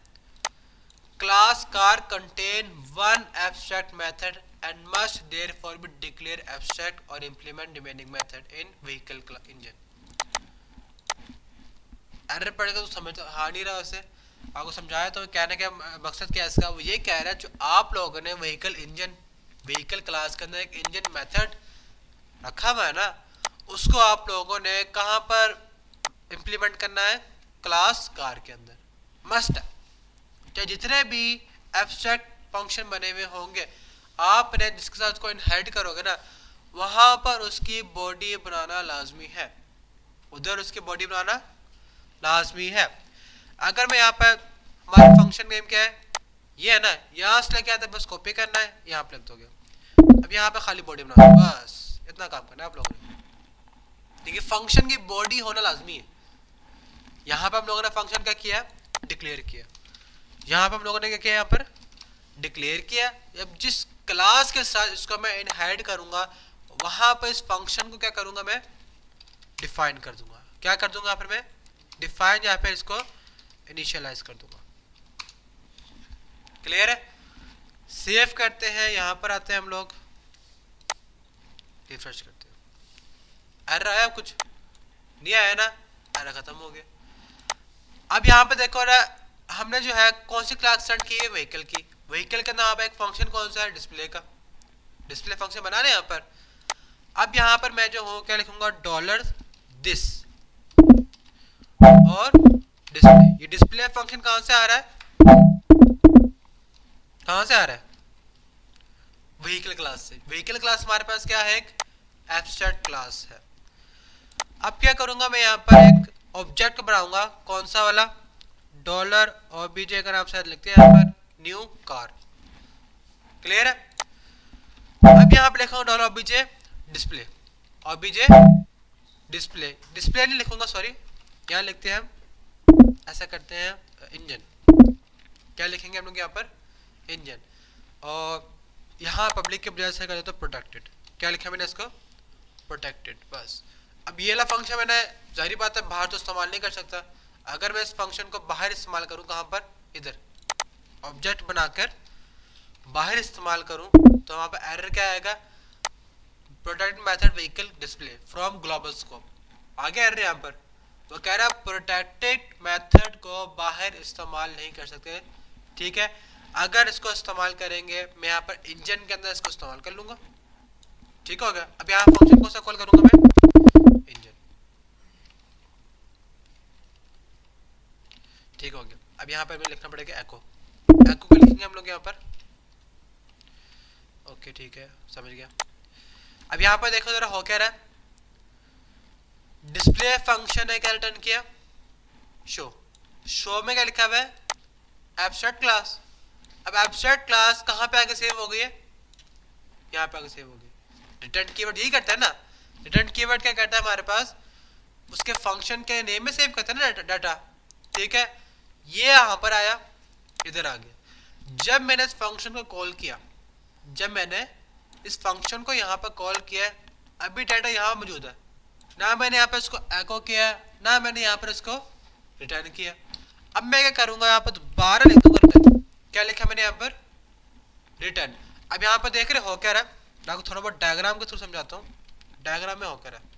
class car contain one abstract method and must therefore be declare abstract or implement remaining method in vehicle engine। Error पड़ेगा तो समझ आ नहीं रहा उसे, आपको समझाया तो कहने का मकसद क्या है इसका, वो ये कह रहा है जो आप लोगों ने व्हीकल इंजन व्हीकल क्लास के अंदर एक इंजन मेथड रखा हुआ है ना, उसको आप लोगों ने कहाँ पर इम्प्लीमेंट करना है, क्लास कार के अंदर मस्ट है। चाहे जितने भी एब्स्ट्रैक्ट फंक्शन बने हुए होंगे आपने जिसके साथ उसको इनहेरिट करोगे ना, वहां पर उसकी बॉडी बनाना लाजमी है, उधर उसकी बॉडी बनाना लाजमी है। अगर मैं यहाँ पर हमारा फंक्शन नेम क्या है ये है ना, यहाँ से लेके आते बस कॉपी करना है, यहाँ पे लिख दोगे, अब यहाँ पे खाली बॉडी बनाना, बस इतना काम करना है आप लोगों ने। देखिए फंक्शन की बॉडी होना लाजमी है। यहाँ पर हम लोगों ने फंक्शन क्या किया, डिक्लेयर किया, यहाँ पर हम लोगों ने क्या किया, यहाँ पर डिक्लेयर किया। अब जिस क्लास के साथ इसको मैं इनहेरिट करूंगा वहां पर इस फंक्शन को क्या करूंगा मैं डिफाइन कर दूंगा, क्या कर दूंगा फिर मैं डिफाइन, या फिर इसको इनिशियलाइज कर दूंगा। क्लियर है, सेव करते हैं, यहां पर आते हैं हम लोग रिफ्रेश करते हैं, एरर आया कुछ नहीं आया ना, एरर खत्म हो गया। अब यहाँ पे देखो ना हमने जो है कौन सी क्लास एक्सटेंड की है, व्हीकल की। व्हीकल के नाम एक फंक्शन कौन सा है, डिस्प्ले का, डिस्प्ले फंक्शन बना रहे हैं यहाँ पर। अब यहाँ पर मैं जो हूँ क्या लिखूंगा, डॉलर दिस और डिस्प्ले। ये डिस्प्ले फंक्शन कहाँ से आ रहा है, कहाँ से आ रहा है, व्हीकल क्लास से। व्हीकल क्लास हमारे पास क्या है, एक एब्स्ट्रैक्ट क्लास है। अब क्या करूंगा मैं यहाँ पर एक ऑब्जेक्ट बनाऊंगा, कौन सा वाला, डॉलर ओबीजे का नाम शायद लिखते हैं यहाँ पर, न्यू कार। क्लियर है, अब यहाँ पे लिखूंगा dollar OBJ display, OBJ display, display नहीं लिखूंगा सॉरी, यहाँ लिखते हैं हम, ऐसा करते हैं इंजन, क्या लिखेंगे हम लोग यहाँ पर इंजन, और यहाँ पब्लिक के बजाय से कर देते प्रोटेक्टेड, क्या लिखा मैंने इसको प्रोटेक्टेड, बस। अब ये वाला फंक्शन मैंने जाहिर बात है बाहर तो इस्तेमाल नहीं कर सकता, अगर मैं इस फंक्शन को बाहर इस्तेमाल करूं, कहां पर, इधर ऑब्जेक्ट बनाकर बाहर इस्तेमाल करूं तो वहां पर एरर क्या आएगा, protect method vehicle display from global scope, आगे एरर यहां पर वो कह रहा है प्रोटेक्टेड मेथड को बाहर इस्तेमाल नहीं कर सकते। ठीक है, अगर इसको इस्तेमाल करेंगे मैं यहाँ पर इंजन के अंदर इसको इस्तेमाल कर लूंगा, ठीक हो गया। अब यहाँ फंक्शन को कॉल करूंगा मैं इंजन, ठीक हो गया। अब यहाँ पर मैं लिखना पड़ेगा एको, एको को लिखेंगे हम लोग यहाँ पर, ओके ठीक है समझ गया। अब यहाँ पर देखो जरा हो क्या रहा है, डिस्प्ले फंक्शन है क्या रिटर्न किया, शो, शो में क्या लिखा हुआ है एब्स्ट्रैक्ट क्लास। अब एब्स्ट्रैक्ट क्लास कहाँ पे आके सेव हो गई है, यहाँ पे आके सेव हो गई। रिटर्न कीवर्ड यही करता है ना, रिटर्न कीवर्ड क्या करता है हमारे पास उसके फंक्शन के नेम में सेव करता है ना डाटा, ठीक है। ये यहाँ पर आया, इधर आ गया। जब मैंने इस फंक्शन को कॉल किया, जब मैंने इस फंक्शन को यहाँ पर कॉल किया, अभी डाटा यहाँ मौजूद है ना, मैंने यहाँ पर इसको एको किया ना, मैंने यहाँ पर इसको रिटर्न किया। अब मैं क्या करूंगा, यहाँ पर दोबारा लिख दूंगा रिटर्न, क्या लिखा मैंने यहाँ पर रिटर्न। अब यहाँ पर देख रहे हो क्या रहा है, मैं आपको थोड़ा बहुत डायग्राम के थ्रू समझाता हूँ, डायग्राम में हो क्या रहा है।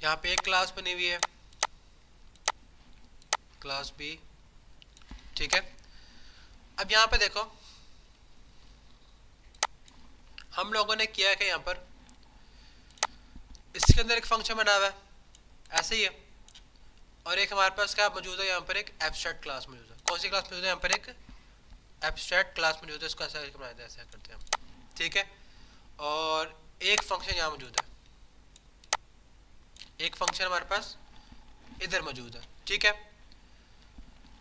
यहाँ पे एक क्लास बनी हुई है, क्लास बी, ठीक है। अब यहाँ पे देखो हम लोगों ने किया है कि यहाँ पर इसके अंदर एक फंक्शन बना हुआ है ऐसे ही है, और एक हमारे पास क्या मौजूद है, यहाँ पर एक एब्स्ट्रैक्ट क्लास मौजूद है। कौन सी क्लास मौजूद है, यहाँ पर एक एब्स्ट्रैक्ट क्लास मौजूद है, इसको ऐसा बनाते हैं, ऐसा करते हैं हम, ठीक है। और एक फंक्शन यहाँ मौजूद है, एक फंक्शन हमारे पास इधर मौजूद है, ठीक है।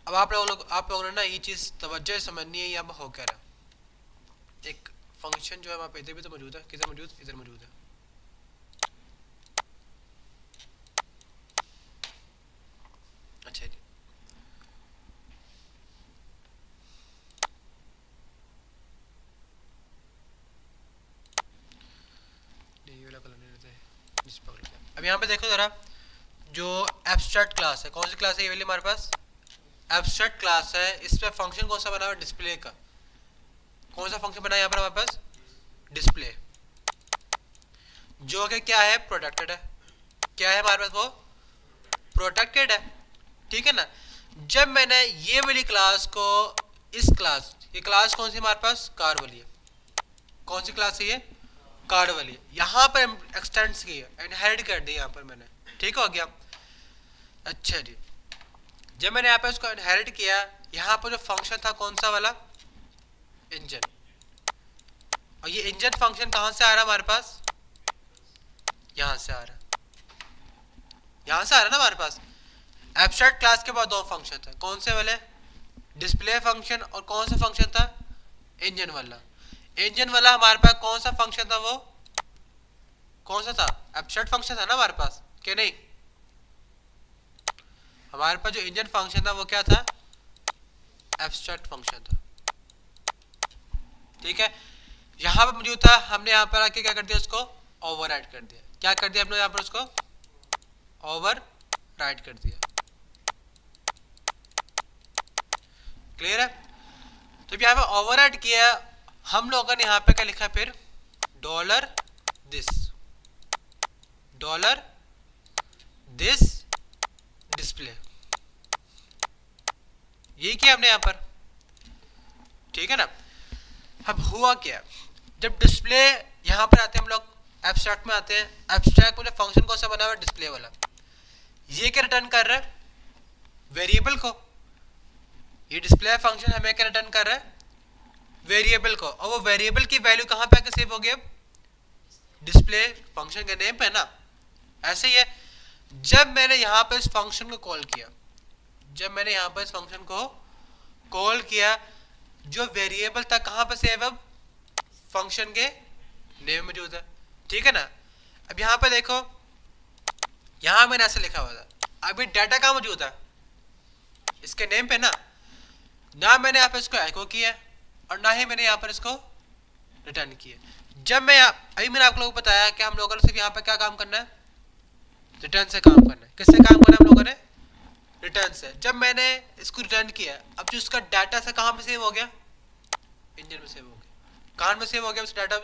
अब आप लोगों ने ना ये चीज़ तवज्जो से समझनी है यहाँ पर हो क्या रहा है। एक फंक्शन जो है वहाँ पे इधर भी तो मौजूद है, किधर मौजूद, इधर मौजूद है। अच्छा जी, ये वाला कलर नहीं रहता है, जिस पकड़ लिया। अब यहाँ पे देखो ज़रा, जो एब्स्ट्रैक्ट क्लास है, कौन सी क्लास है ये वाली हमारे पास, एब्स्ट्रैक्ट क्लास है। इस पे फंक्शन कौन सा बना हुआ है, डिस्प्ले का। कौन सा फंक्शन बना है यहाँ पर हमारे पास, डिस्प्ले, जो कि क्या है, प्रोटेक्टेड है। क्या है हमारे पास, वो प्रोटेक्टेड है, ठीक है ना। जब मैंने ये वाली क्लास को इस क्लास, ये क्लास कौन सी हमारे पास, कार वाली है। कौन सी क्लास है ये, कार वाली है। यहाँ पर एक्सटेंड की है, इनहेरिट कर दी यहाँ पर मैंने, ठीक हो गया। अच्छा जी, जब मैंने यहाँ पे उसको इनहेरिट किया, यहाँ पर जो फंक्शन था कौन सा वाला, इंजन। और ये इंजन फंक्शन कहाँ से आ रहा है हमारे पास, यहाँ से आ रहा है, यहाँ से आ रहा है ना हमारे पास। एब्स्ट्रैक्ट क्लास के बाद दो फंक्शन थे, कौन से वाले, डिस्प्ले फंक्शन, और कौन सा फंक्शन था, इंजन वाला। इंजन वाला हमारे पास कौन सा फंक्शन था, वो कौन सा था, एब्स्ट्रैक्ट फंक्शन था ना हमारे पास, कि नहीं। हमारे पास जो इंजन फंक्शन था वो क्या था, एब्स्ट्रैक्ट फंक्शन था, ठीक है। यहाँ पर मौजूद था, हमने यहाँ पर आके क्या कर दिया, उसको ओवरराइट कर दिया। क्या कर दिया हमने यहाँ पर, उसको ओवरराइट कर दिया। क्लियर है। तो यहाँ पे ओवरराइट किया, हम लोगों ने यहाँ पे क्या लिखा, फिर डॉलर दिस डिस्प्ले, यही किया हमने यहाँ पर, ठीक है ना। अब हुआ क्या, जब डिस्प्ले यहाँ पर आते हैं हम लोग, एब्स्ट्रैक्ट में आते हैं। एब्स्ट्रैक्ट में फंक्शन कौन सा बना हुआ है, डिस्प्ले वाला। ये क्या रिटर्न कर रहा है, वेरिएबल को। ये डिस्प्ले फंक्शन हमें क्या रिटर्न कर रहा है, वेरिएबल को। और वो वेरिएबल की वैल्यू कहाँ पे आके सेव हो गई, डिस्प्ले फंक्शन के नेम पे ना। ऐसे ही है, जब मैंने यहाँ पे इस फंक्शन को कॉल किया, जब मैंने यहाँ पर इस फंक्शन को कॉल किया, जो वेरिएबल था कहाँ पे सेव, अब फंक्शन के नेम मौजूद है, ठीक है ना। अब यहाँ पे देखो, यहाँ मैंने ऐसे लिखा हुआ था, अभी डाटा कहाँ मौजूद है, इसके नेम पे ना मैंने यहाँ पे इसको एको किया और ना ही मैंने यहाँ पर इसको रिटर्न किया। जब मैं अभी मैंने आप लोगों को बताया कि हम लोगों ने सिर्फ यहाँ पे क्या काम करना है, रिटर्न से काम करना है। किससे काम करना है हम लोगों ने, रिटर्न से। जब मैंने इसको रिटर्न किया, अब जो इसका डाटा था कहाँ पे सेव हो गया, इंजन में सेव हो गया। कहाँ में सेव हो गया, उस डाटा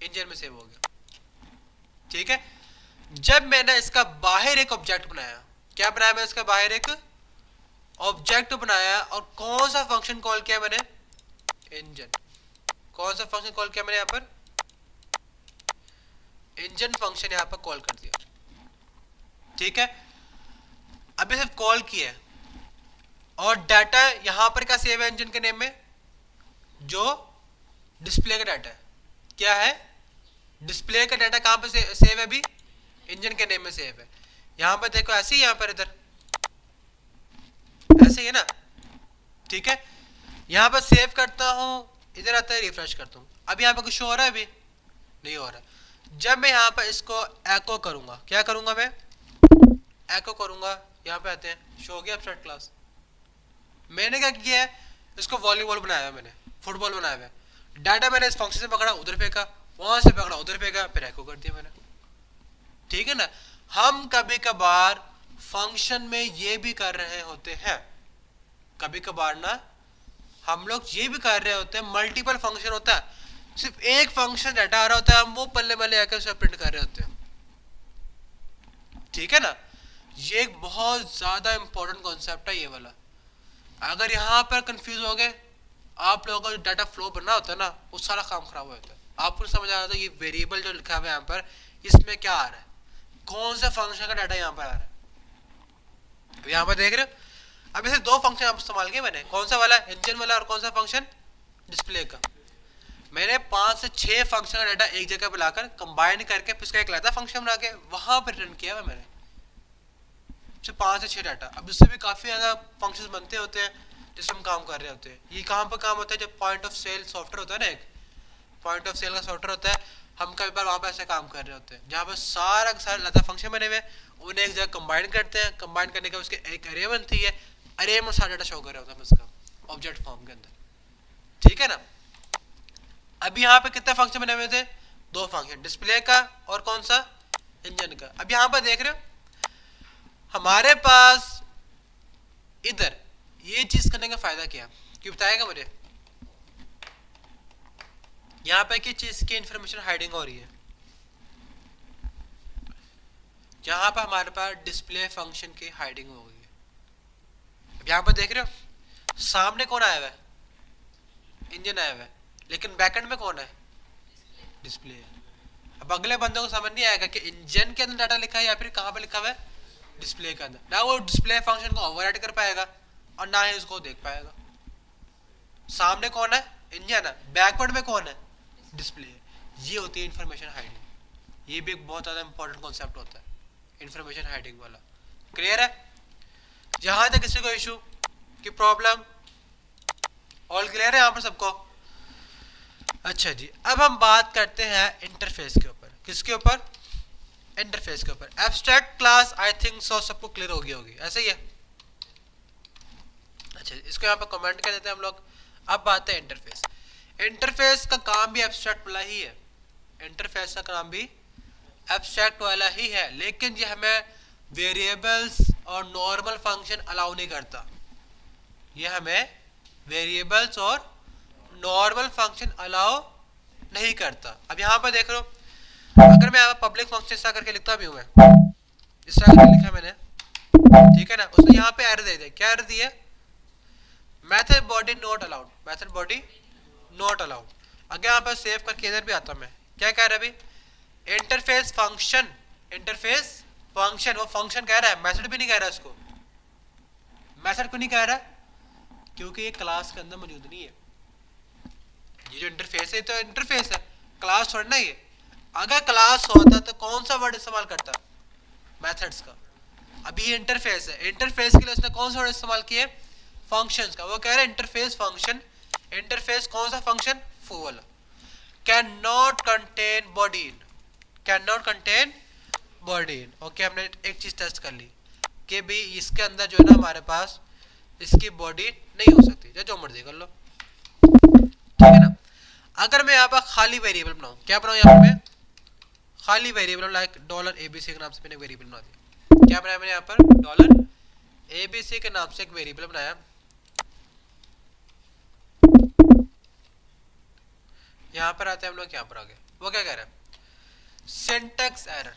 इंजन में सेव हो गया, ठीक है। जब मैंने इसका बाहर एक ऑब्जेक्ट बनाया, क्या बनाया मैंने, इसका बाहर एक ऑब्जेक्ट बनाया, और कौन सा फंक्शन कॉल किया मैंने, इंजन। कौन सा फंक्शन कॉल किया मैंने यहाँ पर, इंजन फंक्शन यहाँ पर कॉल कर दिया, ठीक है। अभी सिर्फ कॉल किया और डाटा यहाँ पर क्या सेव है, इंजन के नेम में, जो डिस्प्ले का डाटा है। क्या है, डिस्प्ले का डाटा कहाँ पर सेव है, अभी इंजन के नेम में सेव है। यहाँ पर देखो ऐसे ही, यहाँ पर इधर ऐसे ही है ना, ठीक है। यहाँ पर सेव करता हूँ, इधर आता है, रिफ्रेश करता हूँ। अब यहाँ पर कुछ हो रहा है, अभी नहीं हो रहा। जब मैं यहाँ पर इसको एको करूंगा, क्या करूंगा मैं, एको करूंगा, यहाँ पे आते हैं, शो हो गया एब्स्ट्रैक्ट क्लास। मैंने क्या किया है, इसको वॉलीबॉल बनाया है, मैंने फुटबॉल बनाया हुआ है। डाटा मैंने इस फंक्शन से पकड़ा, उधर फेंका, वहां से पकड़ा, उधर फेंका, फिर एको कर दिया मैंने, ठीक है ना। हम कभी कभार फंक्शन में ये भी कर रहे होते हैं, कभी कभार ना हम लोग ये भी कर रहे होते हैं, मल्टीपल फंक्शन होता है, सिर्फ एक फंक्शन डाटा आ रहा होता है, हम वो पल्ले पल्ले आकर उसे प्रिंट कर रहे होते हैं, ठीक है ना। ये एक बहुत ज्यादा इंपॉर्टेंट कॉन्सेप्ट है ये वाला। अगर यहाँ पर कंफ्यूज हो गए, आप लोगों का जो डाटा फ्लो बनना होता है ना, वो सारा काम खराब हो जाता है। आपको समझ आ रहा था ये वेरिएबल जो लिखा हुआ है यहाँ पर, इसमें क्या आ रहा है, कौन सा फंक्शन का डाटा यहाँ पर आ रहा है। यहाँ पर देख रहे हो, अब इसे दो फंक्शन आप इस्तेमाल किए मैंने, कौन सा वाला, इंजन वाला, और कौन सा फंक्शन, डिस्प्ले का। मैंने 5 से 6 फंक्शन का डाटा एक जगह पे लाकर कंबाइन करके फिर उसका एक लाता फंक्शन बना के वहां पर रन किया हुआ मैंने, सिर्फ 5 से 6 डाटा। अब इससे भी काफ़ी ज़्यादा फंक्शंस बनते होते हैं जिससे हम काम कर रहे होते हैं। ये कहाँ पर काम होता है, जब पॉइंट ऑफ सेल सॉफ्टवेयर होता है ना, एक पॉइंट ऑफ सेल का सॉफ्टवेयर होता है, हम कई बार वहाँ पर ऐसे काम कर रहे होते हैं जहाँ पर सारा का सारा लाता फंक्शन बने हुए उन्हें एक जगह कंबाइन करते हैं, कंबाइन करने के बाद उसके एक अरे बनती है, अरे में सारा डाटा शो कर रहा होता है उसका ऑब्जेक्ट फॉर्म के अंदर, ठीक है ना। अब यहाँ पे कितने फंक्शन बने हुए थे, 2 फंक्शन, डिस्प्ले का और कौन सा, इंजन का। अब यहाँ पर देख रहे हो हमारे पास इधर ये चीज करने का फायदा क्या, क्यों बताएगा मुझे। यहाँ पे किस चीज की इंफॉर्मेशन हाइडिंग हो रही है, जहां पर हमारे पास डिस्प्ले फंक्शन की हाइडिंग हो गई है। अब यहाँ पर देख रहे हो सामने कौन आया हुआ है, इंजन आया हुआ है, लेकिन बैकएंड में कौन है, डिस्प्ले है। अब अगले बंदों को समझ नहीं आएगा कि इंजन के अंदर डाटा लिखा है या फिर कहाँ पे लिखा हुआ है, डिस्प्ले के अंदर। ना वो डिस्प्ले फंक्शन को ओवरराइड कर पाएगा और ना ही उसको देख पाएगा। सामने कौन है, इंजन है, बैकवर्ड में कौन है, डिस्प्ले है। ये होती है इंफॉर्मेशन हाइडिंग। ये भी एक बहुत ज़्यादा इंपॉर्टेंट कॉन्सेप्ट होता है इंफॉर्मेशन हाइडिंग वाला। क्लियर है, जहां तक किसी को इशू की प्रॉब्लम, ऑल क्लियर है यहाँ पर सबको। अच्छा जी, अब हम बात करते हैं इंटरफेस के ऊपर। किसके ऊपर, इंटरफेस के ऊपर। Abstract class I think so सबको क्लियर हो गई होगी, ऐसे ही है। अच्छा, इसको यहाँ पर कमेंट कर देते हैं हम लोग। अब बात है इंटरफेस। इंटरफेस का काम भी एब्स्ट्रैक्ट वाला ही है, इंटरफेस का काम भी एब्स्ट्रैक्ट वाला ही है, लेकिन ये हमें वेरिएबल्स और नॉर्मल फंक्शन अलाउ नहीं करता। ये हमें वेरिएबल्स और नॉर्मल फंक्शन अलाउ नहीं करता। अब यहाँ पर देख लो, अगर मैं यहाँ पब्लिक फंक्शन इस तरह करके लिखता भी हूँ, मैं इस तरह करके लिखा मैंने, ठीक है ना, उसने यहाँ पे एरर दे दिया। क्या एरर दिया, method body not allowed, method body not allowed. अगर यहाँ पर सेव करके इधर भी आता मैं, क्या कह रहा है अभी, इंटरफेस फंक्शन, इंटरफेस फंक्शन, वो फंक्शन कह रहा है, मेथड भी नहीं कह रहा इसको। मेथड को नहीं कह रहा क्योंकि ये क्लास के अंदर मौजूद नहीं है। ये जो इंटरफेस है तो इंटरफेस है, क्लास थोड़ा ना ये। अगर क्लास होता तो कौन सा वर्ड इस्तेमाल करता, मेथड्स का। अभी ये इंटरफेस है, इंटरफेस के लिए उसने कौन सा वर्ड इस्तेमाल किए, फंक्शंस का। वो कह रहा है इंटरफेस फंक्शन, इंटरफेस कौन सा function, full, can not contain body in, can not contain body in. Okay, हमने एक चीज टेस्ट कर ली कि भाई इसके अंदर जो है ना हमारे पास इसकी बॉडी नहीं हो सकती, जो मर्जी कर लो, ठीक है ना। अगर मैं यहाँ पर खाली वेरिएबल बनाऊँ, क्या बनाऊँ यहाँ पर मैं, खाली वेरिएबल लाइक डॉलर एबीसी के नाम से मैंने वेरिएबल बना दिया। क्या बनाया मैंने यहाँ पर, डॉलर एबीसी के नाम से एक वेरिएबल बनाया। यहाँ पर आते हैं हम लोग, यहाँ पर आ गए। वो क्या कह रहा है, syntax error,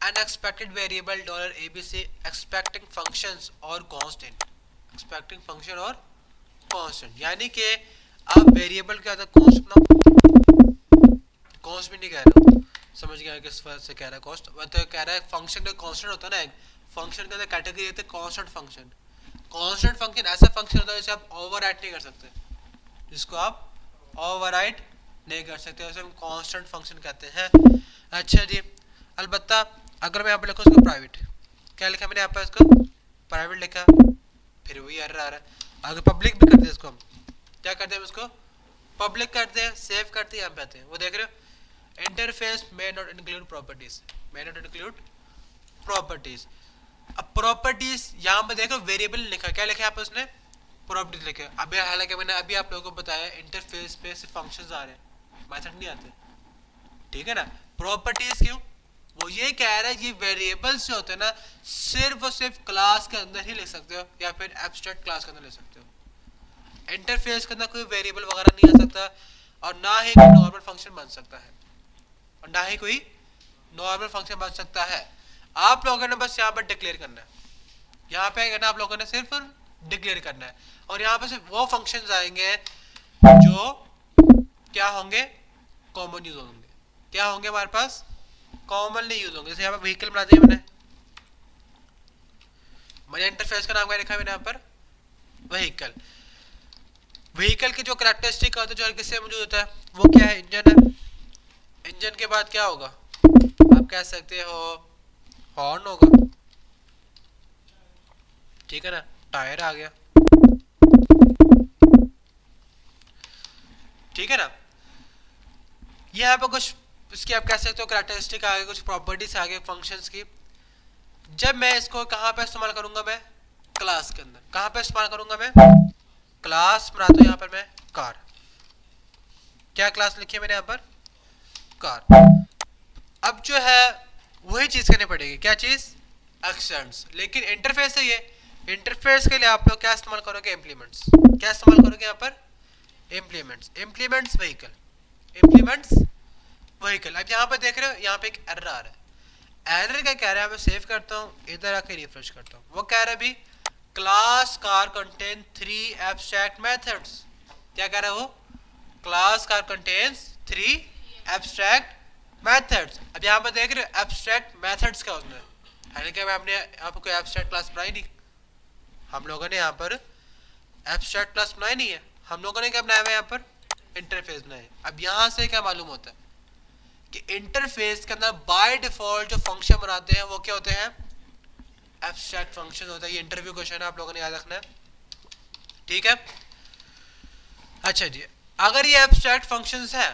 unexpected variable dollar ABC expecting functions और कांस्टेंट, एक्सपेक्टिंग फंक्शन और कांस्टेंट। यानी कि आप वेरिएबल क्या था, कॉस्ट बनाओ, कॉस्ट भी नहीं कह रहा हूँ, समझ गया किस वजह से कह रहा है कॉस्ट। वो तो कह रहा है फंक्शन का कांस्टेंट होता है ना, एक फंक्शन के अंदर कैटेगरी होती है कांस्टेंट फंक्शन। कांस्टेंट फंक्शन ऐसा फंक्शन होता है जिसे आप ओवरराइड नहीं कर सकते, जिसको आप ओवरराइड नहीं कर सकते, उसे हम कांस्टेंट फंक्शन कहते हैं। अच्छा जी, अलबत्ता अगर मैं यहाँ पर लिखूँ इसको प्राइवेट, क्या लिखा मैंने यहाँ पर, इसको प्राइवेट लिखा, फिर वही एरर आ रहा है। अगर पब्लिक भी करते हैं इसको, हम क्या करते हैं, इसको पब्लिक करते हैं, सेव करते हैं, यहाँ पे आते हैं। वो देख रहे हो, interface may not include properties, may not include properties. अब प्रॉपर्टीज यहाँ पे देखो वेरिएबल लिखा, क्या लिखा है यहाँ पे उसने, प्रॉपर्टीज लिखे। अभी हालांकि मैंने अभी आप लोगों को बताया इंटरफेस पे सिर्फ फंक्शंस आ रहे हैं, मेथड नहीं आते, ठीक है ना। प्रॉपर्टीज क्यों, वो ये कह रहा है ये वेरिएबल्स जो होते हैं ना सिर्फ और सिर्फ क्लास के अंदर ही ले सकते हो या फिर एब्स्ट्रैक्ट क्लास के अंदर ले सकते हो। इंटरफेस के अंदर कोई वेरिएबल वगैरह नहीं आ सकता और ना ही कोई नॉर्मल फंक्शन बन सकता है, और ना ही कोई नॉर्मल फंक्शन बन सकता है। आप लोगों ने बस यहाँ पर डिक्लेयर करना है, यहाँ पे आएगा ना आप लोगों ने सिर्फ डिक्लेयर करना है, और यहाँ पे सिर्फ वो फंक्शंस आएंगे जो क्या होंगे, कॉमन यूज होंगे। क्या होंगे हमारे पास, कॉमनली यूज होंगे। जैसे यहाँ पर व्हीकल बना दिया मैंने इंटरफेस का नाम क्या लिखा है मैंने यहाँ पर, व्हीकल। व्हीकल की जो करेक्टरिस्टिक होता है जो हर किसी में मौजूद होता है वो क्या है, इंजन है। इंजन के बाद क्या होगा, आप कह सकते हो हॉर्न होगा, ठीक है ना। टायर आ गया, ठीक है ना। यहाँ पे कुछ इसकी आप कह सकते हो करेक्टरिस्टिक आ गए, कुछ प्रॉपर्टीज आ गए फंक्शंस की। जब मैं इसको कहाँ पे इस्तेमाल करूंगा, मैं क्लास के अंदर। कहाँ पे इस्तेमाल करूंगा मैं, क्लास बनाता हूँ यहाँ पर मैं कार। क्या क्लास लिखी है मैंने यहाँ पर, कार। अब जो है वही चीज करनी पड़ेगी, क्या चीज, एक्शंस। लेकिन इंटरफेस है ये, इंटरफेस के लिए आप लोग क्या इस्तेमाल करोगे, इम्प्लीमेंट्स। क्या इस्तेमाल करोगे यहाँ पर, implements. Implements vehicle, implements vehicle. अब यहाँ पे देख रहे हो, यहाँ पे एक एरर आ रहा है। एरर क्या कह रहा है, मैं सेव करता हूँ, इधर आके रिफ्रेश करता हूँ। वो कह रहा है भी class car contain 3 abstract methods. क्या कह रहा है वो, class car contains 3 abstract methods. अब यहाँ पर देख रहे हो एब्स्ट्रैक्ट मेथड्स क्या होता है, हालांकि हमने आपको कोई एब्स्ट्रैक्ट क्लास बनाई नहीं, हम लोगों ने यहाँ पर एब्स्ट्रैक्ट क्लास बनाई नहीं है। हम लोगों ने क्या बनाया हुआ है, यहाँ पर इंटरफेस बनाए। अब यहाँ से क्या मालूम होता है कि इंटरफेस के अंदर बाय डिफॉल्ट जो फंक्शन बनाते हैं वो क्या होते हैं, एब्स्ट्रैक्ट फंक्शन होता है। ये इंटरव्यू क्वेश्चन है, आप लोगों ने याद रखना है, ठीक है। अच्छा जी, अगर ये एब्स्ट्रैक्ट फंक्शंस है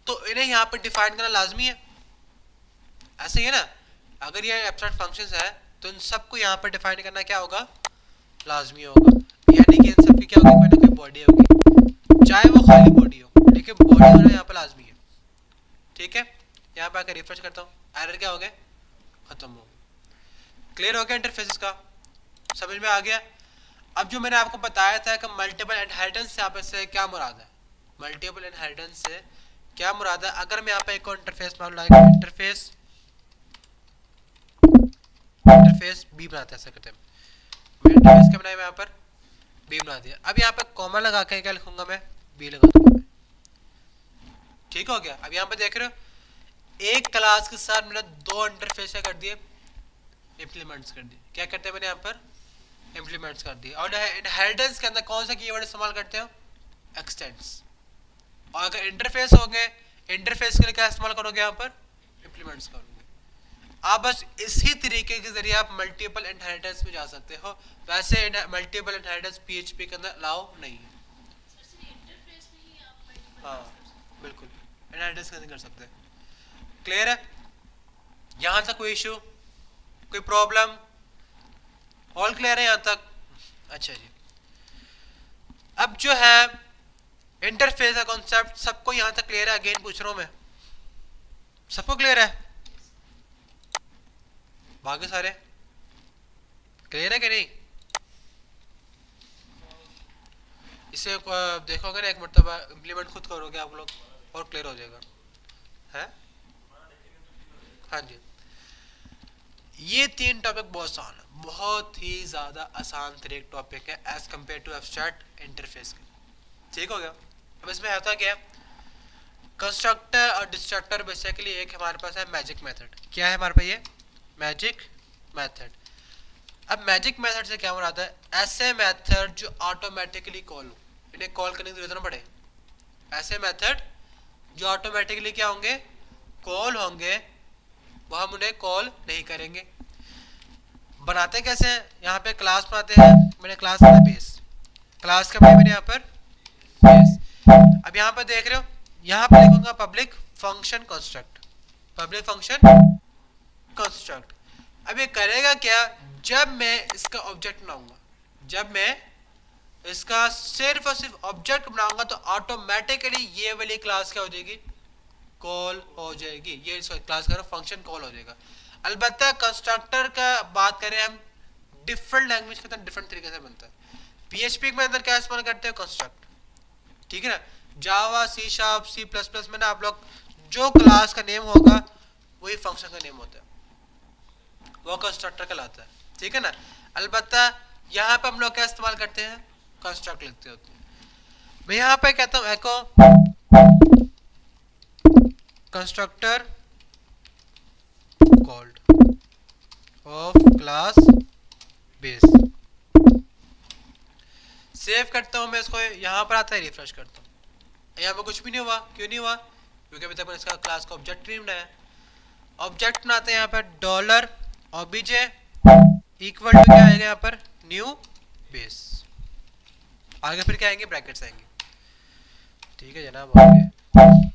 तो इन्हें यहाँ पर डिफाइन करना लाजमी है, ऐसे ही है ना। अगर ये एब्स्ट्रैक्ट फंक्शंस है तो इन सबको यहाँ पर डिफाइन करना क्या होगा, लाजमी होगा। यानी कि इन सब की क्या होगी, कोई ना कोई बॉडी होगी, चाहे वो खाली बॉडी हो, लेकिन बॉडी होना यहाँ पर लाजमी है, ठीक है। यहाँ पे आकर रिफ्रेश करता हूँ, एरर क्या हो गया, खत्म हो गया। क्लियर हो गया इंटरफेस का, समझ में आ गया। अब जो मैंने आपको बताया था कि मल्टीपल इनहेरिटेंस यहाँ पे से क्या मुराद है, मल्टीपल इनहेरिटेंस से क्या मुराद है। अगर मैं यहाँ पे एक और इंटरफेस मान लो, इंटरफेस इंटरफेस बी बनाते हैं, ऐसा करते हैं। मैं इंटरफेस क्या बनाया, यहाँ पर बी बना दिया। अब यहाँ पे कॉमा लगा के क्या लिखूंगा मैं, बी लगा दूंगा मैं, ठीक हो गया। अब यहाँ पे देख रहे हो एक क्लास के साथ मैंने दो इंटरफेस कर दिए, इंप्लीमेंट्स कर दिए। क्या करते हैं मैंने यहाँ पर, इंप्लीमेंट्स कर दिए। और इनहेरिटेंस के अंदर कौन सा कीवर्ड इस्तेमाल करते हो, एक्सटेंड्स। और अगर इंटरफेस होंगे, इंटरफेस के लिए क्या इस्तेमाल करोगे, यहाँ पर इंप्लीमेंट्स करोगे। आप बस इसी तरीके के जरिए आप मल्टीपल इनहेरिटेंस में जा सकते हो। वैसे मल्टीपल इनहेरिटेंस पीएचपी के अंदर अलाउ नहीं है। हाँ बिल्कुल, इनहेरिटेंस कैसे कर सकते हैं, क्लियर है। यहाँ तक कोई इशू, कोई प्रॉब्लम, ऑल क्लियर है यहाँ तक। अच्छा जी, अब जो है इंटरफेस का कॉन्सेप्ट सबको यहाँ तक क्लियर है, अगेन पूछ रहा हूँ मैं, सबको क्लियर है, बाकी सारे क्लियर है कि नहीं। इसे देखोगे ना एक मरतबा, इम्प्लीमेंट खुद करोगे आप लोग और क्लियर हो जाएगा, है। हाँ जी, ये तीन टॉपिक बहुत आसान है, बहुत ही ज़्यादा आसान तरीक टॉपिक है as compare to abstract interface के, ठीक हो गया। अब इसमें होता क्या है, कंस्ट्रक्टर और डिस्ट्रक्टर बेसिकली एक हमारे पास है मैजिक मेथड। क्या है हमारे पास ये मैजिक मेथड। अब मैजिक मेथड से क्या मुराद है, ऐसे मेथड जो ऑटोमेटिकली कॉल हो, इन्हें कॉल करने की जरूरत ना पड़े। ऐसे मेथड जो ऑटोमेटिकली क्या होंगे, कॉल होंगे, वो हम उन्हें कॉल नहीं करेंगे। बनाते कैसे हैं, यहाँ पे क्लास बनाते हैं, मैंने क्लास बनाया बेस, क्लास का मैंने यहाँ पर बेस। अब यहाँ पर देख रहे हो, यहाँ पे लिखूंगा public function construct, public function construct. अब ये करेगा क्या, जब मैं इसका ऑब्जेक्ट बनाऊंगा, जब मैं इसका सिर्फ और सिर्फ ऑब्जेक्ट बनाऊंगा तो ऑटोमेटिकली ये वाली क्लास क्या हो जाएगी, कॉल हो जाएगी, ये इस क्लास का फंक्शन कॉल हो जाएगा। अलबत्ता कंस्ट्रक्टर का बात करें हम, डिफरेंट लैंग्वेज के अंदर डिफरेंट तरीके से बनता है। पीएचपी में अंदर क्या इस्तेमाल करते हैं, कंस्ट्रक्ट, ठीक है ना। Java, C sharp, C plus plus में ना आप लोग जो क्लास का नेम होगा वही फंक्शन का नेम होता है, वो कंस्ट्रक्टर कहलाता है, ठीक है ना। अलबत्ता यहाँ पे हम लोग क्या इस्तेमाल करते हैं, कंस्ट्रक्ट लिखते होते हैं। मैं यहाँ पे कहता हूँ echo constructor called of class base. Save करता हूँ मैं इसको, यहाँ पर आता है रिफ्रेश करता हूँ, यहाँ पर कुछ भी नहीं हुआ। क्यों नहीं हुआ? क्योंकि अभी तक मैंने इसका क्लास का ऑब्जेक्ट नहीं बनाया। ऑब्जेक्ट बनाते हैं यहाँ पर डॉलर ऑब्जे इक्वल टू क्या आएगा यहाँ पर न्यू बेस, आगे फिर क्या आएंगे ब्रैकेट्स आएंगे। ठीक है जनाब, आगे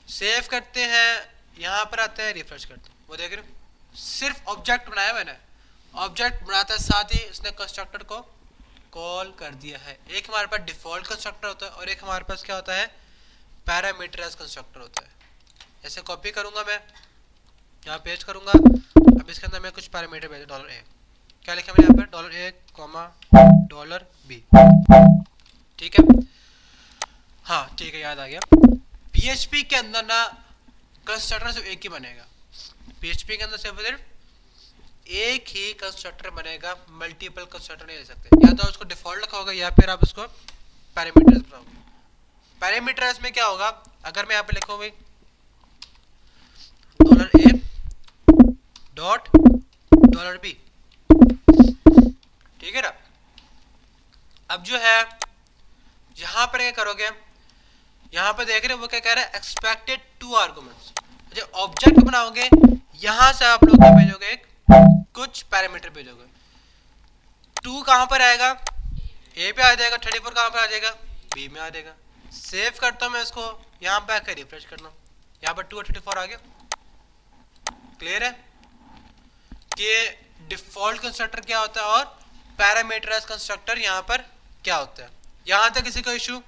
सेव करते हैं, यहाँ पर आते हैं रिफ्रेश करते हैं। वो देख रहे हो सिर्फ ऑब्जेक्ट बनाया मैंने, ऑब्जेक्ट बनाते हैं साथ ही इसने कंस्ट्रक्टर को कॉल कर दिया है। एक हमारे पास डिफॉल्ट कंस्ट्रक्टर होता है और एक हमारे पास क्या होता है पैरामीटराइज कंस्ट्रक्टर होता है। ऐसे कॉपी करूंगा मैं, यहाँ पेस्ट करूंगा, अब इसके अंदर मैं कुछ पैरामीटर भेज डॉलर ए, क्या लिखा मैंने यहाँ पर dollar A comma dollar B. ठीक है, हाँ ठीक है याद आ गया। PHP के अंदर ना कंस्ट्रक्टर सिर्फ एक ही बनेगा, PHP के अंदर सिर्फ एक ही कंस्ट्रक्टर बनेगा, मल्टीपल कंस्ट्रक्टर नहीं ले सकते। या तो उसको डिफॉल्ट रखा होगा या फिर आप उसको पैरामीटर्स बनाओगे। पैरामीटर्स में क्या होगा, अगर मैं यहाँ पे लिखूँ भाई dollar A dot dollar B, ठीक है ना। अब जो है यहाँ पर क्या करोगे, यहाँ पे देख रहे हो वो क्या कह रहा है एक्सपेक्टेड 2 आर्गुमेंट्स। जब ऑब्जेक्ट बनाओगे यहाँ से आप लोग क्या भेजोगे, कुछ पैरामीटर भेजोगे। 2 कहाँ पर आएगा, ए पे आ जाएगा, 34 कहाँ पर आ जाएगा, बी में आ जाएगा। सेव करता हूँ मैं इसको, यहाँ पे आकर रिफ्रेश करना, यहाँ पर 2 और 34 आ गया। क्लियर है कि डिफॉल्ट कंस्ट्रक्टर क्या होता है और पैरामीटराइज कंस्ट्रक्टर यहाँ पर क्या होता है। यहाँ तक किसी का इशू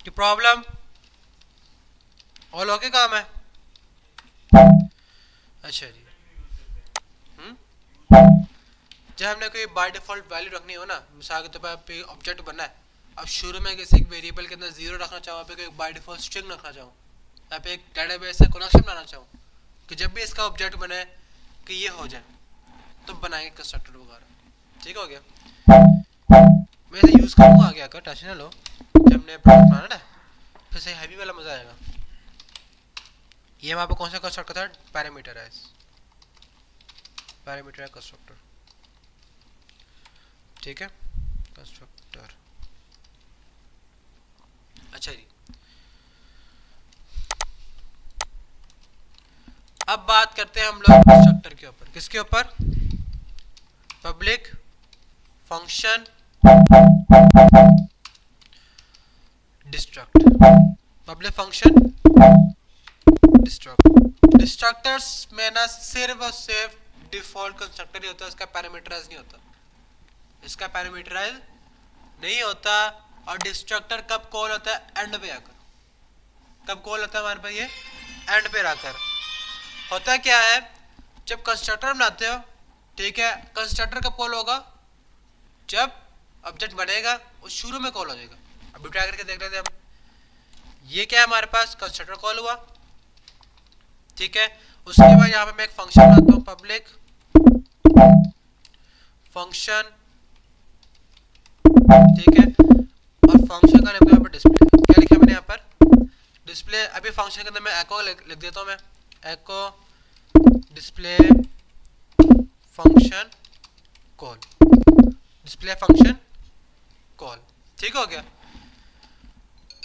की प्रॉब्लम ऑल ओके काम है? अच्छा जी, जब हमने कोई बाय डिफॉल्ट वैल्यू रखनी हो ना, मिसाल के तौर पे ऑब्जेक्ट बनना है, अब शुरू में किसी एक वेरिएबल के अंदर 0 रखना चाहूँ, पे कोई बाय डिफॉल्ट स्ट्रिंग रखना चाहूँ, या पे एक डेटाबेस से कनेक्शन बनाना चाहूँ कि जब भी इसका ऑब्जेक्ट बने कि ये हो जाए तो बनाएंगे कंस्ट्रक्टर वगैरह। ठीक हो गया, मैं इसे यूज़ करूँगा आगे आकर, टेंशन ना लो। जब हमने प्रोजेक्ट बनाना ना फिर से हैवी वाला मज़ा आएगा। ये वहाँ पर कौन सा कंस्ट्रक्टर था, पैरामीटराइज कंस्ट्रक्टर। ठीक है कंस्ट्रक्टर, अच्छा जी। अब बात करते हैं हम लोग कंस्ट्रक्टर के ऊपर, किसके ऊपर, public function destruct, public function destruct. Destructors में ना सिर्फ और सिर्फ डिफॉल्ट कंस्ट्रक्टर ही होता है, इसका पैरामीटराइज नहीं होता, इसका पैरामीटराइज नहीं होता। और डिस्ट्रक्टर कब कॉल होता है, एंड पे आकर। कब कॉल होता है हमारे पास, ये एंड पे आकर। होता क्या है, जब कंस्ट्रक्टर बनाते हो, ठीक है, कंस्ट्रक्टर कब कॉल होगा, जब ऑब्जेक्ट बनेगा वो शुरू में कॉल हो जाएगा। अभी ट्राई करके देख लेते हैं हम। ये क्या है हमारे पास, कंस्ट्रक्टर कॉल हुआ, ठीक है। उसके बाद यहाँ पे मैं एक फंक्शन बनाता हूँ, पब्लिक फंक्शन, ठीक है, और फंक्शन का नाम यहाँ पर डिस्प्ले। क्या लिखा मैंने यहाँ पर डिस्प्ले। अभी फंक्शन के अंदर मैं एको लिख देता हूँ, मैं echo display function call, display function call. ठीक हो गया।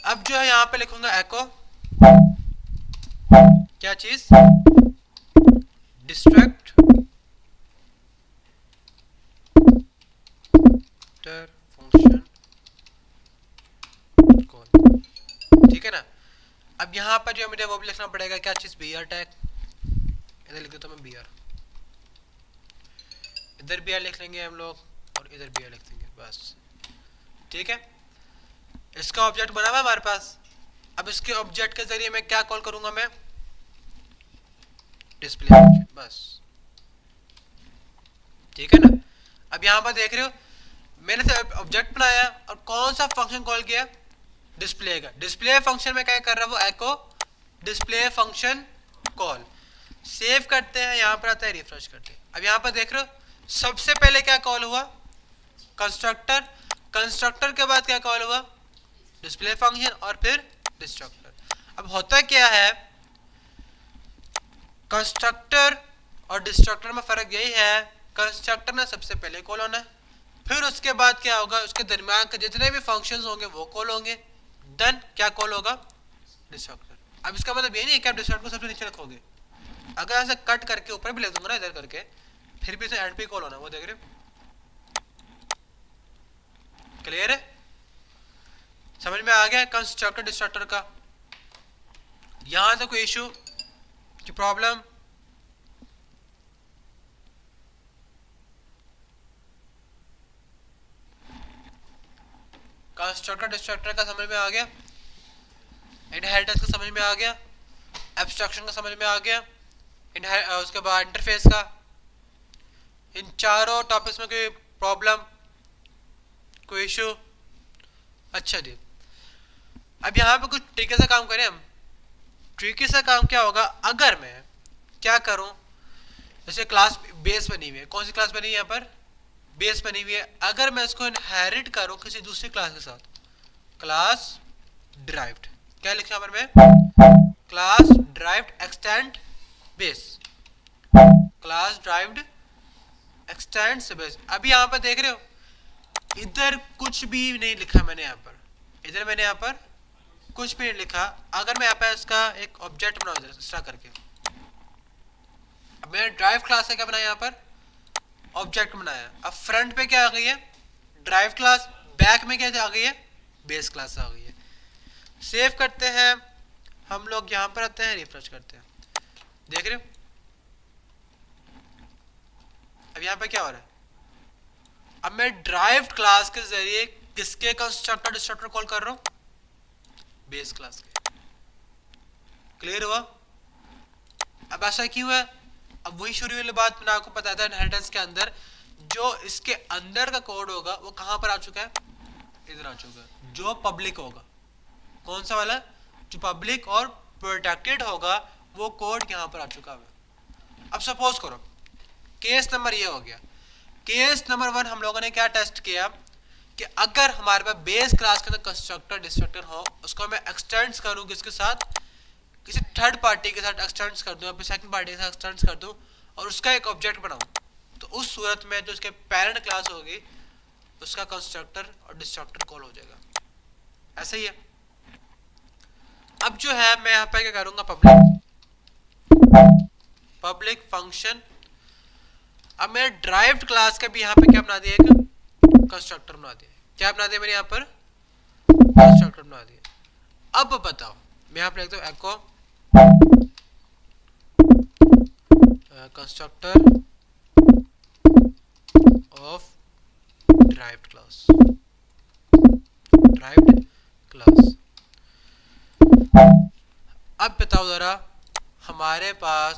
अब जो है यहाँ पे लिखूंगा एको क्या चीज, डिस्ट्रक्ट फंक्शन कॉल, ठीक है ना। अब यहाँ पर जो मुझे वो भी लिखना पड़ेगा, क्या चीज, बीआर टैग। इधर लिख देता हूँ मैं बीआर, इधर बीआर लिख लेंगे हम लोग और इधर बीआर लिख देंगे बस, ठीक है। इसका ऑब्जेक्ट बना हुआ है हमारे पास। अब इसके ऑब्जेक्ट के जरिए मैं क्या कॉल करूंगा, मैं डिस्प्ले फंक्शन, बस, ठीक है ना। अब यहाँ पर देख रहे हो मैंने सिर्फ ऑब्जेक्ट बनाया और कौन सा फंक्शन कॉल किया, डिस्प्ले का। डिस्प्ले फंक्शन में क्या कर रहा है, वो एको डिस्प्ले फंक्शन कॉल। सेव करते हैं, यहाँ पर आता है रिफ्रेश करते हैं। अब यहाँ पर देख रहे हो सबसे पहले क्या कॉल हुआ, कंस्ट्रक्टर। कंस्ट्रक्टर के बाद क्या कॉल हुआ, डिस्प्ले फंक्शन और फिर डिस्ट्रक्टर। अब होता क्या है, कंस्ट्रक्टर और डिस्ट्रक्टर में फर्क यही है, कंस्ट्रक्टर ने सबसे पहले कॉल होना है, फिर उसके बाद क्या होगा, उसके दरमियान के जितने भी फंक्शंस होंगे वो कॉल होंगे, देन क्या कॉल होगा, डिस्ट्रक्टर। अब इसका मतलब ये नहीं है कि आप डिस्ट्रक्टर को सबसे नीचे रखोगे, अगर ऐसे कट करके ऊपर भी लिख दूंगा ना इधर करके, फिर भी इसे एंड पे कॉल होना, वो देख रहे हो, क्लियर है, समझ में आ गया कंस्ट्रक्टर डिस्ट्रक्टर का। यहां से कोई इशू की प्रॉब्लम, कंस्ट्रक्टर डिस्ट्रक्टर का समझ में आ गया, इनहेरिटेंस का समझ में आ गया, एब्स्ट्रक्शन का समझ में आ गया, उसके बाद इंटरफेस का। इन चारों टॉपिक्स में कोई प्रॉब्लम, कोई इशू? अच्छा जी, अब यहाँ पे कुछ ट्रिकी सा काम करें हम। ट्रिकी सा काम क्या होगा, अगर मैं क्या करूँ, जैसे क्लास बेस बनी हुई है, कौन सी क्लास बनी है यहाँ पर, बेस बनी हुई है, अगर मैं इसको इनहेरिट करूँ किसी दूसरी क्लास के साथ, क्लास ड्राइव्ड, क्या लिखा यहाँ पर मैं, class derived extend base, class derived extend base. अभी यहाँ पर देख रहे हो, इधर कुछ भी नहीं लिखा मैंने यहाँ पर, इधर मैंने यहाँ पर कुछ भी नहीं लिखा। अगर मैं यहाँ पे इसका एक ऑब्जेक्ट बनाऊँ इस तरह करके, अब मैंने ड्राइव क्लास का क्या बनाया, यहाँ पर ऑब्जेक्ट बनाया। अब फ्रंट पे क्या आ गई है, ड्राइव क्लास, बैक में क्या आ गई है, बेस क्लास आ गई है। सेव करते हैं हम लोग, यहाँ पर आते हैं, रिफ्रेश करते हैं, देख रहे हो अब यहाँ पे क्या हो रहा है। अब मैं ड्राइव क्लास के जरिए किसके कंस्ट्रक्टर डिस्ट्रक्टर कॉल कर रहा हूँ, बेस क्लास के। क्लियर हुआ? अब ऐसा क्यों है, अब वही शुरू वाली बात मैंने आपको बताया था, इनहेरिटेंस के अंदर जो इसके अंदर का कोड होगा वो कहां पर आ चुका है, इधर आ चुका है। जो पब्लिक होगा, कौन सा वाला, जो पब्लिक और प्रोटेक्टेड होगा, वो कोड यहां पर आ चुका है। अब सपोज करो केस नंबर ये हो गया, केस नंबर 1 हम लोगों ने क्या टेस्ट किया कि अगर हमारे पास बेस क्लास के अंदर कंस्ट्रक्टर डिस्ट्रक्टर हो, उसको मैं एक्सटेंड्स करूं किसके साथ, किसी थर्ड पार्टी के साथ एक्सटेंड्स कर दूं, या फिर सेकंड पार्टी के साथ एक्सटेंड्स कर दूं, और उसका एक ऑब्जेक्ट बनाऊं, तो उस सूरत में जो उसके पेरेंट क्लास होगी उसका कंस्ट्रक्टर और डिस्ट्रक्टर कॉल हो जाएगा। ऐसा ही है। अब जो है मैं यहाँ पे क्या करूंगा, पब्लिक फंक्शन। अब मैं ड्राइव्ड क्लास का भी यहाँ पे क्या बना दिया, एक कंस्ट्रक्टर बना दिया। क्या बना दिया मैंने यहाँ पर, कंस्ट्रक्टर बना दिया। अब बताओ, मैं यहाँ पे लिखता हूँ echo constructor of derived class, derived class. अब बताओ जरा हमारे पास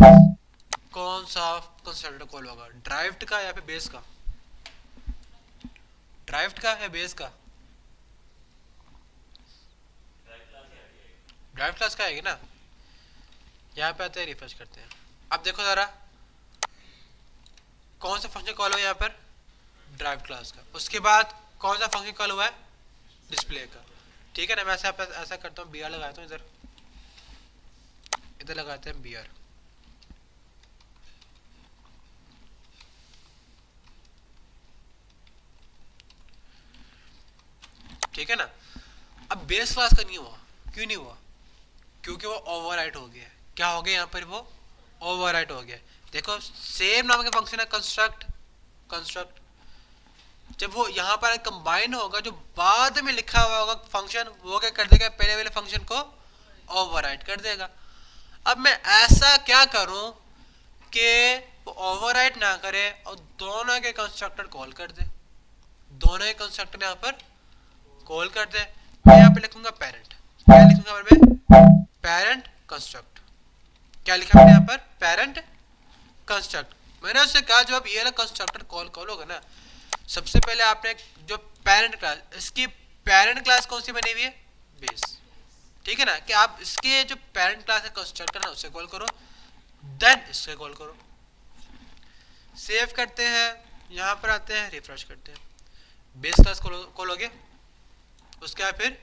कौन सा कंस्ट्रक्टर कॉल होगा, ड्राइव्ड का या फिर बेस का, ड्राइव्ड का या बेस का, ड्राइव क्लास का आएगी ना। यहाँ पे आते हैं, रिफ्रेश करते हैं। अब देखो जरा कौन सा फंक्शन कॉल हुआ यहाँ पर, ड्राइव क्लास का। उसके बाद कौन सा फंक्शन कॉल हुआ है, डिस्प्ले का। ठीक है ना, मैं ऐसा करता हूँ, br लगाता हूँ, इधर लगाते हैं br। ठीक है ना। अब बेस क्लास का नहीं हुआ, क्यों नहीं हुआ, क्योंकि वो ओवरराइट हो गया। क्या हो गया यहाँ पर, वो ओवरराइट हो गया। देखो सेम नाम के फंक्शन है कंस्ट्रक्ट, कंस्ट्रक्ट, जब वो यहाँ पर कंबाइन होगा, जो बाद में लिखा हुआ होगा फंक्शन, वो क्या कर देगा, पहले वाले फंक्शन को ओवरराइट कर देगा। अब मैं ऐसा क्या करूं कि वो ओवरराइट ना करे और दोनों के कंस्ट्रक्टर कॉल कर दे, दोनों के कंस्ट्रक्टर यहाँ पर कॉल कर दे। मैं यहाँ पे लिखूंगा पेरेंट, क्या लिखूंगा मैं, पेरेंट कंस्ट्रक्ट। क्या लिखा मैंने यहाँ पर, पेरेंट कंस्ट्रक्ट। मैंने उससे कहा जो अब ये कंस्ट्रक्टर कॉल होगा ना, सबसे पहले आपने जो पेरेंट क्लास, इसकी पेरेंट क्लास कौन सी बनी हुई है, बेस। ठीक है ना, कि आप इसके जो पेरेंट क्लास है कंस्ट्रक्टर है उससे कॉल करो, देन इससे कॉल करो। सेव करते हैं, यहाँ पर आते हैं, रिफ्रेश करते हैं, बेस क्लास कॉल हो गया, उसके बाद फिर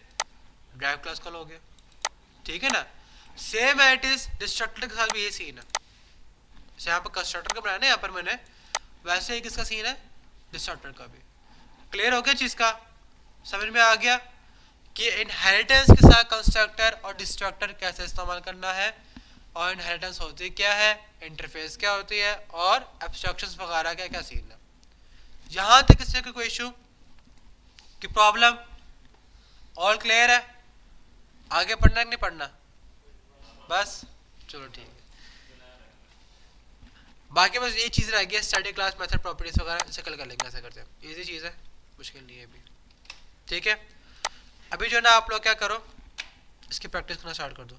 ड्राइव क्लास कॉल हो गया। ठीक है ना। सेम एट इज डिस्ट्रक्टर के साथ भी ये सीन है, यहाँ पर कंस्ट्रक्टर का बनाया ना यहाँ पर मैंने, वैसे ही किसका सीन है, डिस्ट्रक्टर का भी। क्लियर हो गया चीज़ का, समझ में आ गया कि इनहेरिटेंस के साथ कंस्ट्रक्टर और डिस्ट्रक्टर कैसे इस्तेमाल करना है, और इनहेरिटेंस होती क्या है, इंटरफेस क्या होती है, और एब्स्ट्रैक्शंस वगैरह क्या क्या सीन है। यहाँ तक किसी का कोई इशू की प्रॉब्लम, ऑल क्लियर है? आगे पढ़ना कि नहीं पढ़ना? बस चलो ठीक है, बाकी बस ये चीज़ रह गई स्टैटिक क्लास मेथड प्रॉपर्टीज वगैरह, इसे कल कर लेंगे, ऐसा करते हैं, इजी चीज़ है, मुश्किल नहीं है अभी, ठीक है। अभी जो है ना आप लोग क्या करो, इसकी प्रैक्टिस करना स्टार्ट कर दो।